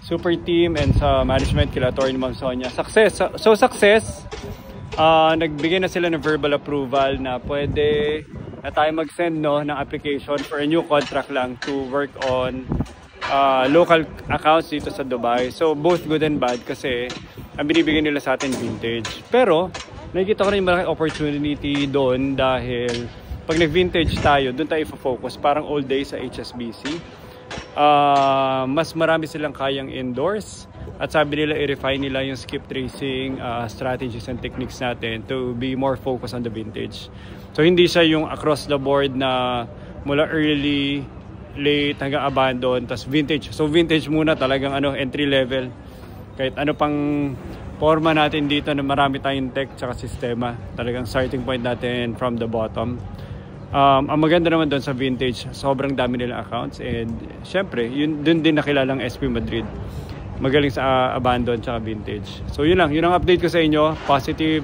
Speaker 1: super team and sa management kila Atty. Ma'am Sonia. Success. So success. Nagbigay na sila ng verbal approval na pwede na tayo mag-send ng application for a new contract lang to work on local accounts dito sa Dubai. So both good and bad kasi ang binibigay nila sa atin vintage. Pero nakikita ko rin malaking opportunity doon dahil pag nag-vintage tayo, doon tayo focus parang all day sa HSBC. Mas marami silang kayang endorse at sabi nila i-refine nila yung skip tracing strategies and techniques natin to be more focused on the vintage. So hindi siya yung across the board na mula early, late hanggang abandon tas vintage. So vintage muna talagang entry level. Kahit ano pang forma natin dito na marami tayong tech tsaka sistema, talagang starting point natin from the bottom. Ang maganda naman doon sa vintage, sobrang dami nilang accounts and syempre, yun dun din nakilalang SP Madrid. Magaling sa abandon tsaka vintage. So yun lang, yun ang update ko sa inyo. Positive,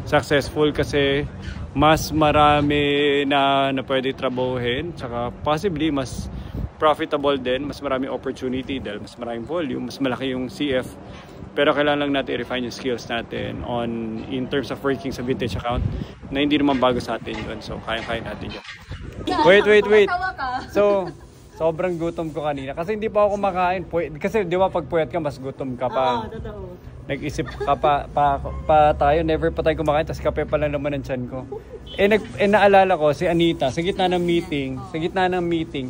Speaker 1: successful kasi mas marami na pwede trabahuhin tsaka possibly mas profitable din, mas maraming opportunity dahil mas maraming volume, mas malaki yung CF. Pero kailangan lang natin i-refine yung skills natin in terms of working sa vintage account na hindi naman bago sa atin yun. So, kaya natin yun. Wait. So, sobrang gutom ko kanina. Kasi hindi pa ako kumakain. Kasi di ba pag puyat ka, mas gutom ka pa.
Speaker 5: Oo, totoo.
Speaker 1: Nag-isip ka pa tayo. Never pa tayo kumakain. Tapos kape pa lang naman ang tiyan ko. Naalala ko si Anita sa gitna ng meeting.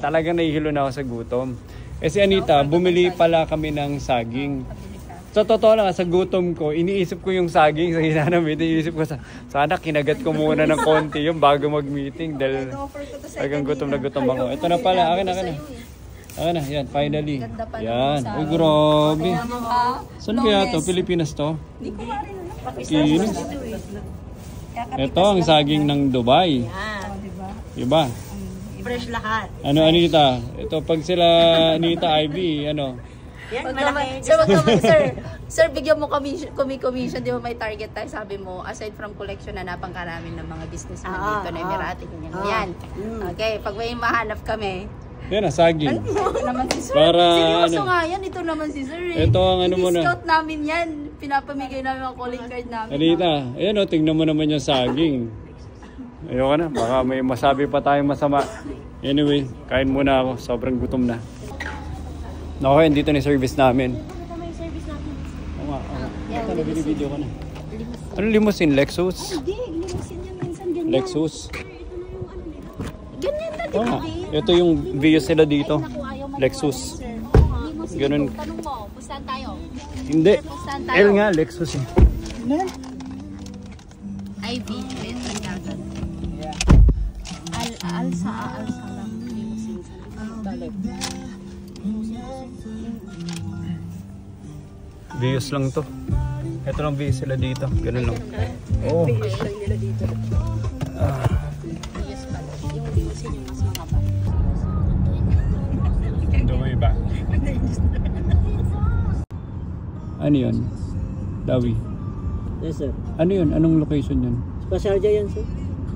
Speaker 1: Talagang nahihilo na ako sa gutom. Si Anita, bumili pala kami ng saging. Sa totoo lang, sa gutom ko, iniisip ko yung saging sa gina ng meeting. Iniisip ko, sana kinagat ko muna ng konti yung bago mag-meeting dahil talagang gutom na gutom ako. Ito na pala, akin na. Akin na, yan, finally. Yan. Uy, grabe. Saan kaya to? Pilipinas to? Kinis. Ito ang saging ng Dubai. Diba?
Speaker 2: Fresh lahat.
Speaker 1: Ano, Anita? Ito, pag sila, Anita, Ivy, ano?
Speaker 2: Yan, malaki.
Speaker 5: Sir, bigyan mo kami commission, di ba may target tayo, sabi mo, aside from collection na napangkarami ng mga businessmen dito na Emirati, yan. Okay, pag may mahanap kami.
Speaker 1: Yan, saging.
Speaker 5: Ito naman si Sir.
Speaker 1: Para,
Speaker 5: seryoso
Speaker 1: ano?
Speaker 5: nga yan, ito naman si Sir.
Speaker 1: Ito ang ano mo na.
Speaker 5: I-discount namin yan. Pinapamigay namin ang calling card namin.
Speaker 1: Anita, ayan o, tingnan mo naman yung saging. Ayoko na, baka may masabi pa tayong masama. Anyway, kain muna ako, sobrang gutom na. Okay, dito na yung service namin.
Speaker 7: Ito may service natin.
Speaker 1: Oo nga, ito na, binibideo ko na. Anong limousine? Lexus?
Speaker 7: Hindi, limousine yan minsan ganyan.
Speaker 1: Lexus?
Speaker 7: Ito na yung ano nila. Ganyan na, di
Speaker 1: Oo
Speaker 7: ba?
Speaker 1: nga, ito yung Vios nila dito. Lexus.
Speaker 7: Limousine
Speaker 1: Ganun.
Speaker 7: ito. Tanong mo, pustahan tayo.
Speaker 1: Hindi.
Speaker 7: Pustahan tayo.
Speaker 1: L nga, Lexus eh.
Speaker 5: IV. Alsa lang. Limousine sa balik.
Speaker 1: Vios lang to. Ito lang Vios sila dito. Ganun lang. Oo.
Speaker 5: Yes pala. Yung limousine yung mas mahaba.
Speaker 1: Dumay ba? Ano yun? Dawi.
Speaker 2: Yes, sir.
Speaker 1: Ano yun? Anong location yun?
Speaker 2: Pasarja yan, sir.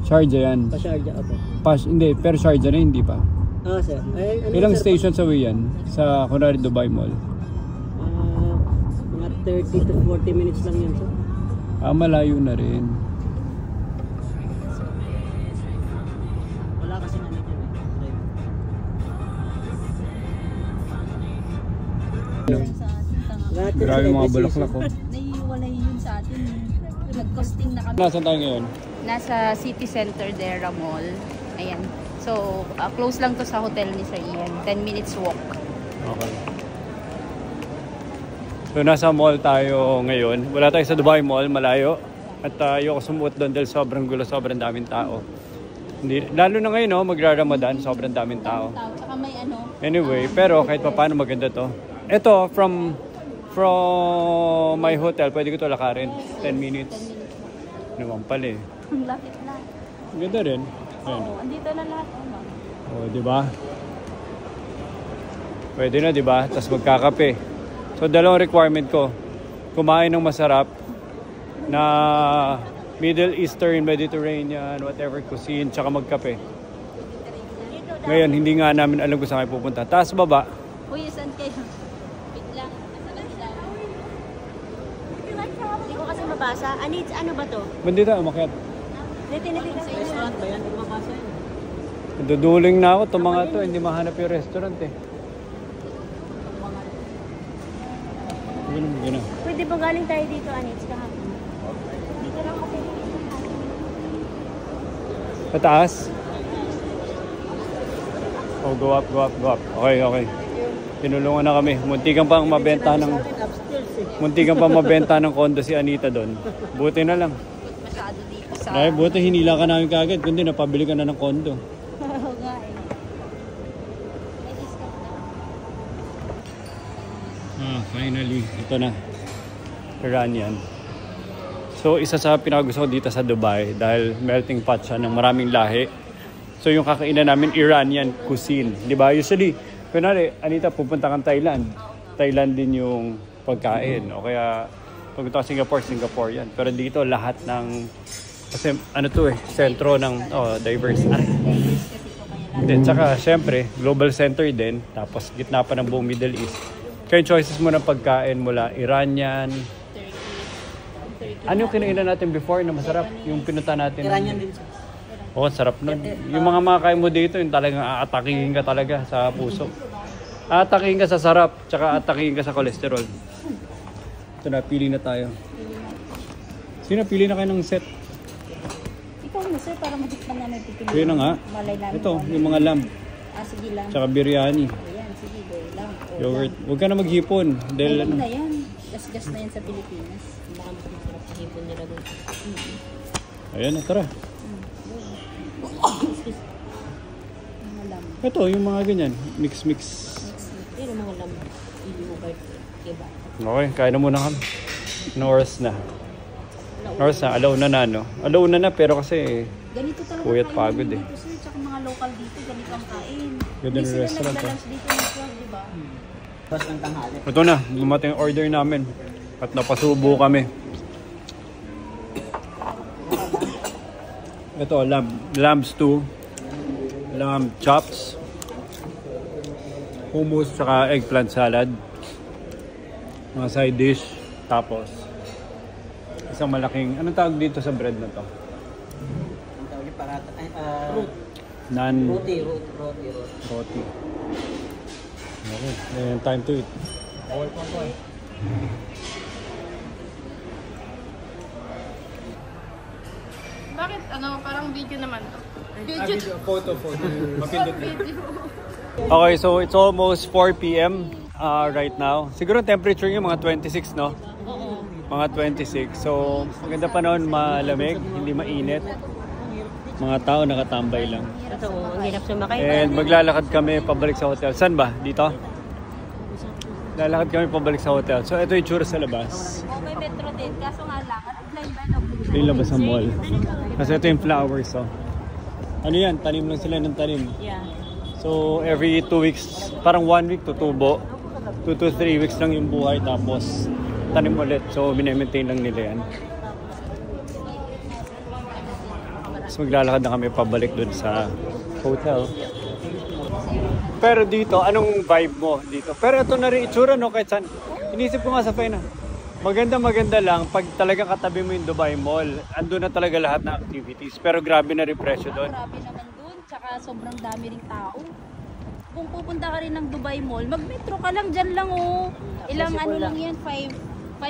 Speaker 1: Sharjah yan.
Speaker 2: Pasarja, apo.
Speaker 1: Hindi, pero Sharjah na hindi pa.
Speaker 2: Sir. Ay, ano,
Speaker 1: Ilang
Speaker 2: sir,
Speaker 1: stations away yan? Sa, kunwari, Dubai Mall?
Speaker 2: Mga 30 to 40 minutes lang yan, sir.
Speaker 1: Malayo na rin.
Speaker 2: Wala kasi nanik yan. Lahat yan,
Speaker 1: Grabe
Speaker 2: sir,
Speaker 1: mga
Speaker 2: every
Speaker 1: bulaklak ko.
Speaker 5: Naiiwalay yun sa atin. Nag-costing na kami.
Speaker 1: Nasaan tayo ngayon?
Speaker 5: Nasa City Center Dera Mall. Ayan. So, close lang to sa hotel ni Sir Ian. 10 minutes walk.
Speaker 1: Okay. So, nasa mall tayo ngayon. Wala tayo sa Dubai Mall, malayo. At ayoko sumuot doon dahil sobrang gulo, sobrang daming tao. Hindi, lalo na ngayon, no, magra-Ramadan, sobrang daming tao.
Speaker 5: Tsaka may ano.
Speaker 1: Anyway, pero kahit pa paano maganda to. Ito, from my hotel, pwede ko ito lakarin. 10 minutes. Naman pala eh.
Speaker 5: Ang lapit na.
Speaker 1: Ganda rin. Ayan.
Speaker 5: Oo, andito na lahat.
Speaker 1: Oh, di ba? Pwede na, di ba? Tapos magkakape. So, dalawang requirement ko. Kumain ng masarap na Middle Eastern, Mediterranean, whatever cuisine, tsaka magkape. Ngayon, hindi nga namin alam kung saan kayo pupunta. Taas, baba.
Speaker 5: Uy, saan kayo? Wait lang.
Speaker 7: Hindi ko kasi mabasa. Ano ba to?
Speaker 1: Bandito, umakyat.
Speaker 2: Restaurant ba yan? Kumapasa yan.
Speaker 1: Duduling na ako. Itong mga to, hindi mahanap yung restaurant eh. Ganun.
Speaker 7: Pwede ba galing tayo dito, Anits, kahapon? Dito lang kasi.
Speaker 1: Sa taas? Oh, go up. Okay. Tinulungan na kami. Muntikan pang mabenta ng kondo si Anita doon. Buti na lang.
Speaker 5: Masyado dito sa...
Speaker 1: Dahil buti hinila ka namin kagad, kundi napabili ka na ng kondo.
Speaker 5: Oo nga eh.
Speaker 1: Finally, ito na. Iranian. So, isa sa pinakagusto ko dito sa Dubai dahil melting pot siya ng maraming lahi. So, yung kakainan namin, Iranian cuisine. Di ba? Usually, kunwari, Anita, pupunta kang Thailand. Thailand din yung pagkain. O kaya, pagpunta ka Singapore yan. Pero dito, lahat ng, kasi ano to eh, sentro ng diverse. Then, tsaka, syempre, global center din. Tapos, gitna pa ng buong Middle East. Kaya choices mo ng pagkain mula Iranian. Ano yung kinainan natin before na masarap? Yung pinunta natin.
Speaker 2: Iranian din, sir.
Speaker 1: Oo, sarap nun. Yung mga makakain mo dito, yung talagang aatakihin ka talaga sa puso. Aatakihin ka sa sarap, tsaka aatakihin ka sa cholesterol. Ito na, pili na tayo. Sino pili na kayo ng set?
Speaker 7: Ikaw na, sir, para matikman na may pipili.
Speaker 1: Pili na nga.
Speaker 7: Malay namin.
Speaker 1: Ito, yung mga lamb.
Speaker 7: Sige lang.
Speaker 1: Tsaka biryani.
Speaker 7: Ayan, sige, go lang.
Speaker 1: Yogurt. Huwag ka na maghipon. Dahil
Speaker 7: Ayun
Speaker 1: ano.
Speaker 7: na yan.
Speaker 5: gas-gas na yan sa Pilipinas.
Speaker 7: Baka mas masarap sa hipon nila doon.
Speaker 1: Ayan, tara.
Speaker 5: Mga lam.
Speaker 1: Ito, yung mga ganyan. Mix-mix.
Speaker 7: Pero mga lam, i-yogurt, diba?
Speaker 1: Okay, kain na muna kami. Anong oras na? Oras na, alaw na na, no? Alaw na pero kasi
Speaker 5: Ganito talaga
Speaker 1: puyat
Speaker 5: kain
Speaker 1: pagod
Speaker 5: namin
Speaker 1: eh.
Speaker 5: dito, sir. Tsaka mga local dito, ganito ang kain.
Speaker 1: Ganda ng
Speaker 5: Hindi sila
Speaker 1: restaurant,
Speaker 5: nagla-lunch dito ng 12, di ba?
Speaker 2: Bas ng tanghali.
Speaker 1: Ito na, dumating yung order namin. At napasubo kami. Ito, lamb stew. Lamb chops. Hummus, tsaka eggplant salad. Mga side dish. Tapos, isang malaking, anong tawag dito sa bread na to?
Speaker 2: Ang tawag yung parata.
Speaker 1: Roti.
Speaker 2: Roti.
Speaker 1: Okay, ayan, time to eat.
Speaker 5: Bakit parang video naman to? Video.
Speaker 1: Photo. Okay, so it's almost 4 p.m. Right now. Siguro temperature niya mga 26, no? Mga 26. So, maganda panahon, malamig, hindi mainit. Mga tao nakatambay lang.
Speaker 7: Totoo, ang hirap sumakay.
Speaker 1: And maglalakad kami pabalik sa hotel. Saan ba? Dito? Lalakad kami pabalik sa hotel. So, ito yung tsura sa labas.
Speaker 5: May metro din, kaso nga lang, line ba
Speaker 1: Ito yung labas ng mall. Kasi ito yung flowers, oh. Ano yan? Tanim lang sila ng tanim.
Speaker 7: Yeah.
Speaker 1: So, every 2 weeks, parang 1 week tutubo. 2 to 3 weeks lang yung buhay, tapos tanim ulit. So, minemaintain lang nila yan. So, maglalakad na kami pabalik dun sa hotel. Pero dito, anong vibe mo dito? Pero ito na rin itsura, no? Kahit saan. Inisip ko nga sa Pena. Maganda lang pag talagang katabi mo yung Dubai Mall. Andun na talaga lahat ng activities. Pero grabe na rin presyo doon.
Speaker 5: Grabe naman dun, tsaka sobrang dami ring tao. Kung pupunta ka rin ng Dubai Mall, mag-metro ka lang, dyan lang oh. Ilang ano lang yan, 5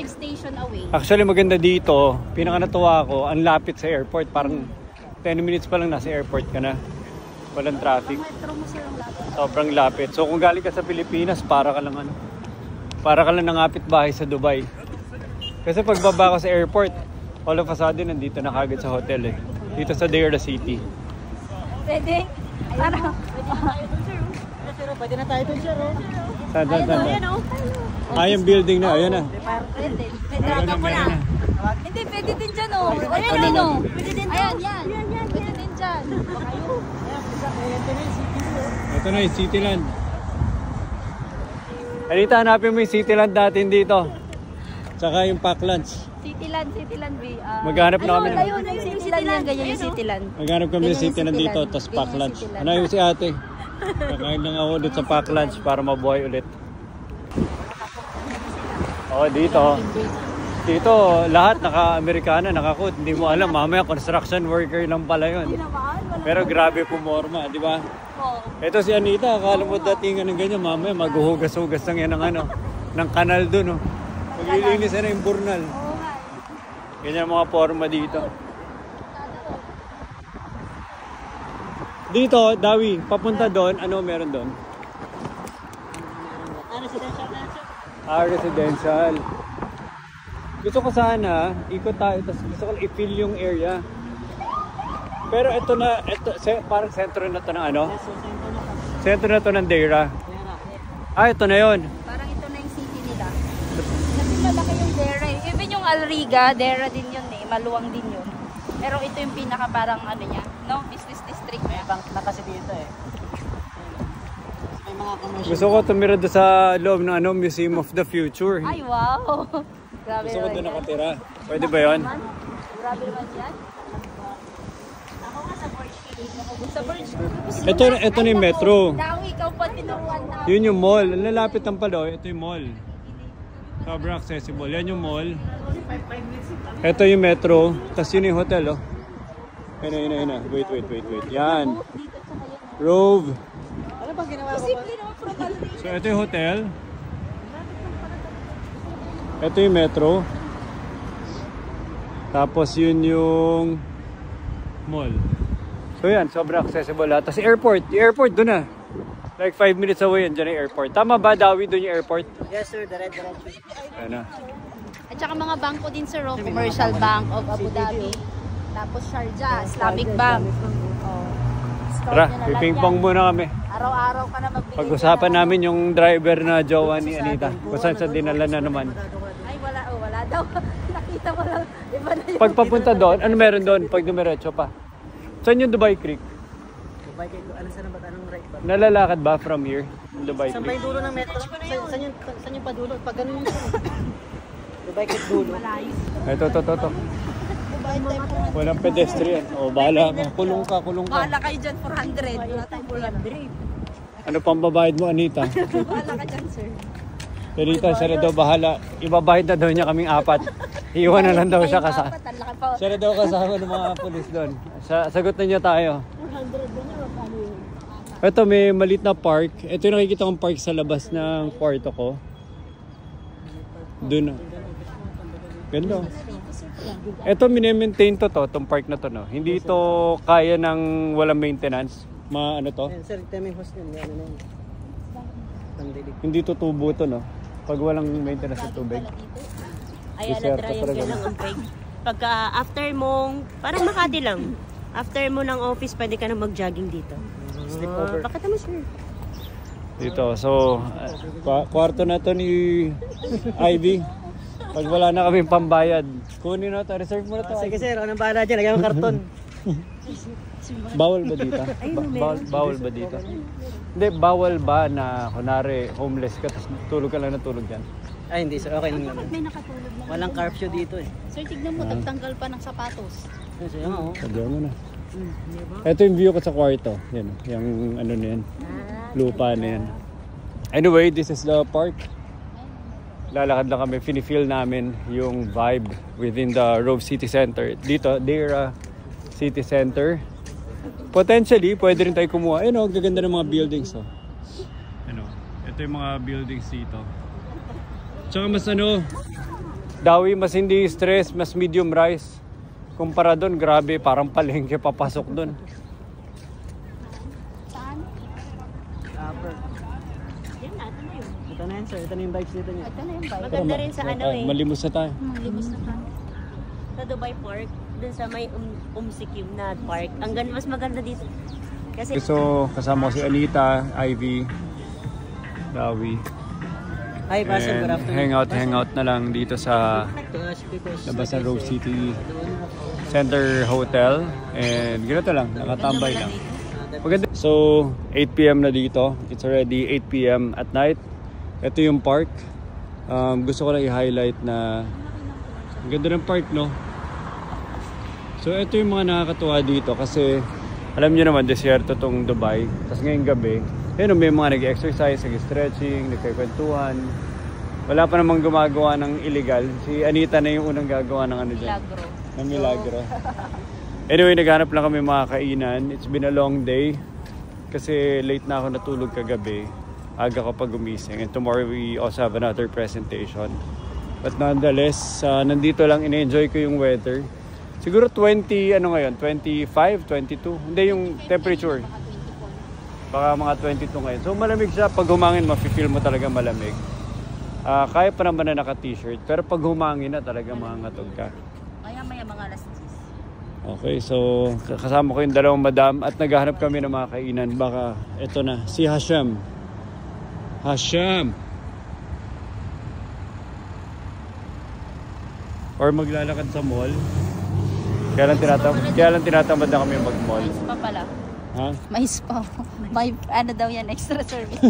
Speaker 5: station away.
Speaker 1: Actually, maganda dito. Pinaka natuwa ako, ang lapit sa airport. Parang 10 minutes pa lang nasa airport ka na. Walang traffic.
Speaker 5: Metro mo silang lapit.
Speaker 1: Sobrang lapit. So kung galing ka sa Pilipinas, para ka lang nangapit bahay sa Dubai. Kasi pagbaba ko sa airport, all of a sudden nandito na kagad sa hotel eh. Dito sa Deira City.
Speaker 5: Pwede? Para.
Speaker 2: Pwede na tayo dun, sir.
Speaker 1: Saan? Yung building na. Ayan na.
Speaker 5: Pwede. Dragan mo na. Hindi, pwede din dyan oh. Ayan oh. Pwede din dyan. Ayan. Pwede din dyan.
Speaker 1: Ito na yung Cityland. Halita, hanapin mo yung Cityland natin dito. Tsaka yung pack lunch.
Speaker 5: Cityland B.
Speaker 1: Maghanap na kami.
Speaker 5: Ayun, yung Cityland yan. Ganyan yung Cityland.
Speaker 1: Maghanap kami ng Cityland dito, tapos pack lunch. Ano yung si ate? Kakain lang ako dito sa pack lunch para mabuhay ulit. Oh, dito. Dito, lahat naka-Amerikana, naka-coat. Hindi mo alam, mamaya construction worker lang pala yun. Pero grabe pumorma, di ba? Ito si Anita, akala mo dating ng ganyan, mamaya maghuhugas-hugas lang yan ng kanal dun. Oh. Maglilinis na yung burnal. Ganyan mga forma dito. Dito, Dawi, papunta doon, ano meron doon? Residential. Gusto ko sana, ikot tayo, tapos gusto ko i-fill yung area. Pero ito na, parang sentro na to ng ano? Sentro na to ng Deira. Ito na yon.
Speaker 5: Parang ito na yung city nila. Kasi malaki yung Deira eh. Even yung Alriga, Deira din yun eh. Maluwang din yun. Pero ito yung pinaka parang ano niya, no? Business district.
Speaker 2: May bank na kasi dito eh. May mga commercial.
Speaker 1: Gusto ko tumira doon sa loob ng Museum of the Future.
Speaker 5: Ay, wow! Grabe
Speaker 1: Gusto ko
Speaker 5: naman
Speaker 1: doon
Speaker 5: yan.
Speaker 1: nakatira. Pwede ba yun?
Speaker 5: Grabe naman yan. Ako nga sa Burj Khalifa. Sa Burj Khalifa.
Speaker 1: Ito na yung metro.
Speaker 5: Dawi, ikaw pa tinuruan na.
Speaker 1: Yun yung mall. Ang lalapit ng palo. Ito yung mall. Sobrang accessible. Yan yung mall. Ito yung metro. Tapos yun yung hotel. Oh. Ayun. Wait. Yan. Rove.
Speaker 2: Ano bang ginawa ko?
Speaker 5: Simple naman from Alriga.
Speaker 1: So ito yung hotel. Ito yung metro. Tapos yun yung mall. So yan, sobrang accessible lahat. Tapos airport. Yung airport doon na. Like 5 minutes away, andyan yung airport. Tama ba, Dawi, doon yung airport?
Speaker 2: Yes sir, diretso.
Speaker 1: Ano?
Speaker 5: At saka mga bangko din sir, oh. Commercial Bank of Abu Dhabi. Tapos Sharjah, Islamic Bank. Oh.
Speaker 1: Tara, piping-pong muna kami.
Speaker 5: Araw-araw ka na magbigay.
Speaker 1: Pag-usapan namin yung driver na jowa ni Anita. Kung saan sa dinala na naman.
Speaker 5: Ay, wala daw. Nakita ko lang. Iba na yung
Speaker 1: Pagpapunta doon, ano meron doon? Pag dumiretso pa. Saan yung Dubai Creek?
Speaker 2: Dubai Creek, ano saan ba? Anong right ba?
Speaker 1: Nalalakad ba from here? Yung Dubai
Speaker 2: Saan ba
Speaker 1: Creek?
Speaker 2: yung dulo ng metro? Saan yung padulo? Pag ganun yung Dubai Creek dulo.
Speaker 1: Ito. Walang pedestrian. O, bahala ka. Kulong ka.
Speaker 5: Bahala kayo dyan, 400. Wala tayong 400.
Speaker 1: Ano pang babayad mo, Anita?
Speaker 5: Bahala ka dyan, sir.
Speaker 1: Anita, siya na daw bahala. Ibabahid na daw niya kaming 4. Iwan na lang daw siya kasama. Siya na daw kasama ng mga pulis doon. Sagot na niya tayo.
Speaker 7: 400 ba niya? Paano yun?
Speaker 1: Ito, may maliit na park. Ito yung nakikita kong park sa labas ng kwarto ko. Doon. Ganda. Ito, mini-maintain itong park na to, no? Hindi ito kaya ng walang maintenance. Ano to?
Speaker 2: Sir, teming host yun. Ano na yun? Pandilig.
Speaker 1: Hindi to tubo to, no? Pag walang maintenance ng tubig.
Speaker 7: Ay,
Speaker 1: Desierto
Speaker 7: triangle
Speaker 1: talaga.
Speaker 7: lang ang break. Pagka after mong, parang Makati lang. After mo ng office, pwede ka na mag-jogging dito.
Speaker 2: Sleep over.
Speaker 7: Bakit naman sir?
Speaker 1: Dito. So, kwarto na to ni Ivy. Pag wala na kaming pambayad, kunin na to. Reserve mo na to.
Speaker 2: Sige sir, anong bahala dyan? Lagyan mo karton.
Speaker 1: Bawal ba dito? Bawal ba dito? Hindi, bawal ba na kunwari homeless ka tapos tulog ka lang natulog yan?
Speaker 2: Ay hindi sir, okay lang naman.
Speaker 5: May nakatulog na.
Speaker 2: Walang curfew dito eh.
Speaker 5: Sir, tignan mo, tagtanggal pa ng sapatos.
Speaker 2: Yes, yun oo.
Speaker 1: Sabihan mo na. Ito yung view ko sa kwarto. Yan, yung ano na yan. Lupa na yan. Anyway, this is the park. Lalakad lang kami. Feel namin yung vibe within the Rove City Center. Dito, Deira City Center. Potentially, pwede rin tayo kumuha. Ayun o, gaganda ng mga buildings. Oh. Ano, ito yung mga buildings dito. Tsaka mas Dawi, mas hindi stress, mas medium rice. Kumpara doon, grabe, parang palengke papasok doon.
Speaker 5: Saan?
Speaker 7: Yan na, ito na yun.
Speaker 2: Ito na yan sir, ito na yung vibes dito niya.
Speaker 5: Ito na yung bike.
Speaker 7: Maganda rin sa ano eh.
Speaker 1: Malimos na tayo.
Speaker 5: Libos na pa.
Speaker 7: Sa Dubai Park, dun sa may Umsikim na park. Ang ganda, mas maganda dito. Kasi
Speaker 1: So, kasama ko si Anita, Ivy, Dawi.
Speaker 2: Hi, Basil, good afternoon.
Speaker 1: Hangout na lang dito sa labas ng Rove City Center Hotel. And ganito lang, nakatambay lang. Maganda. So, 8 PM na dito. It's already 8 PM at night. Ito yung park. Gusto ko lang i-highlight na ang ganda ng park, no? So, ito yung mga nakakatuwa dito kasi alam nyo naman, desierto tong Dubai. Tapos ngayong gabi, may mga nag-exercise, nag-stretching, nagkikwentuhan. Wala pa namang gumagawa ng illegal. Si Anita na yung unang gagawa ng ano dyan.
Speaker 5: Milagro.
Speaker 1: Ng milagro. Anyway, naghanap lang kami mga kainan. It's been a long day. Kasi late na ako natulog kagabi. Aga ko pag gumising. And tomorrow we also have another presentation. But nonetheless, nandito lang in-enjoy ko yung weather. Siguro 20, ano ngayon? 25, 22? Hindi yung temperature. Baka mga 22 ngayon. So malamig siya. Pag humangin, mafe-feel mo talaga malamig. Kaya pa naman na naka-t-shirt. Pero pag humangin na talaga mangangatog ka.
Speaker 5: Maya mga alas 10.
Speaker 1: Okay, so kasama ko yung dalawang madam at naghahanap kami ng mga kainan. Baka ito na, si Hasham. Hasham! Or maglalakad sa mall. Kaya lang tinatamad na kami mag-mall.
Speaker 5: Mais pa pala.
Speaker 1: Ha?
Speaker 5: Mais pa. May ano daw yan, extra service.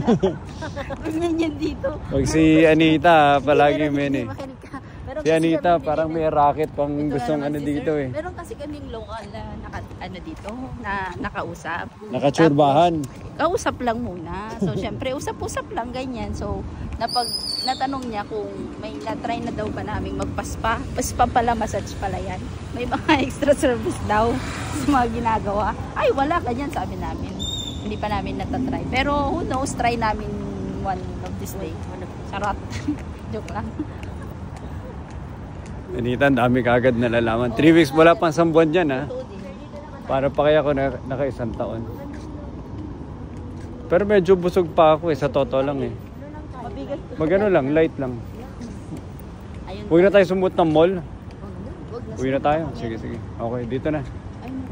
Speaker 5: Ganyan yan dito.
Speaker 1: Pag si Anita, palagi
Speaker 5: Pero
Speaker 1: may
Speaker 5: hindi
Speaker 1: eh.
Speaker 5: mahal ka. Pero
Speaker 1: Si
Speaker 5: kasi
Speaker 1: Anita,
Speaker 5: kami
Speaker 1: parang may racket pang
Speaker 5: Ito
Speaker 1: gustong
Speaker 5: naman
Speaker 1: ano
Speaker 5: si
Speaker 1: dito
Speaker 5: sir.
Speaker 1: eh.
Speaker 5: Meron kasi kaming local na dito, na nakausap.
Speaker 1: Nakatsurbahan.
Speaker 5: Tapos, kausap lang muna. So, syempre, usap-usap lang, ganyan. So, natanong niya kung may na-try na daw ba namin magpaspa. Paspa pala, massage pala yan. May mga extra service daw sa mga ginagawa. Ay, wala, ganyan sabi namin. Hindi pa namin natatry. Pero, who knows, try namin one of this day. Charot. Joke lang.
Speaker 1: Anita, ang dami kagad nalalaman. 3 weeks, wala pang 1 buwan dyan ha. Para pa kaya ako naka 1 taon. Pero medyo busog pa ako sa totoo lang eh.
Speaker 5: Mabigat.
Speaker 1: Magano lang, light lang.
Speaker 5: Ayun.
Speaker 1: Huwag na tayo sumuot ng mall.
Speaker 5: Huwag na.
Speaker 1: Uwi na tayo. Sige, sige. Okay, dito na.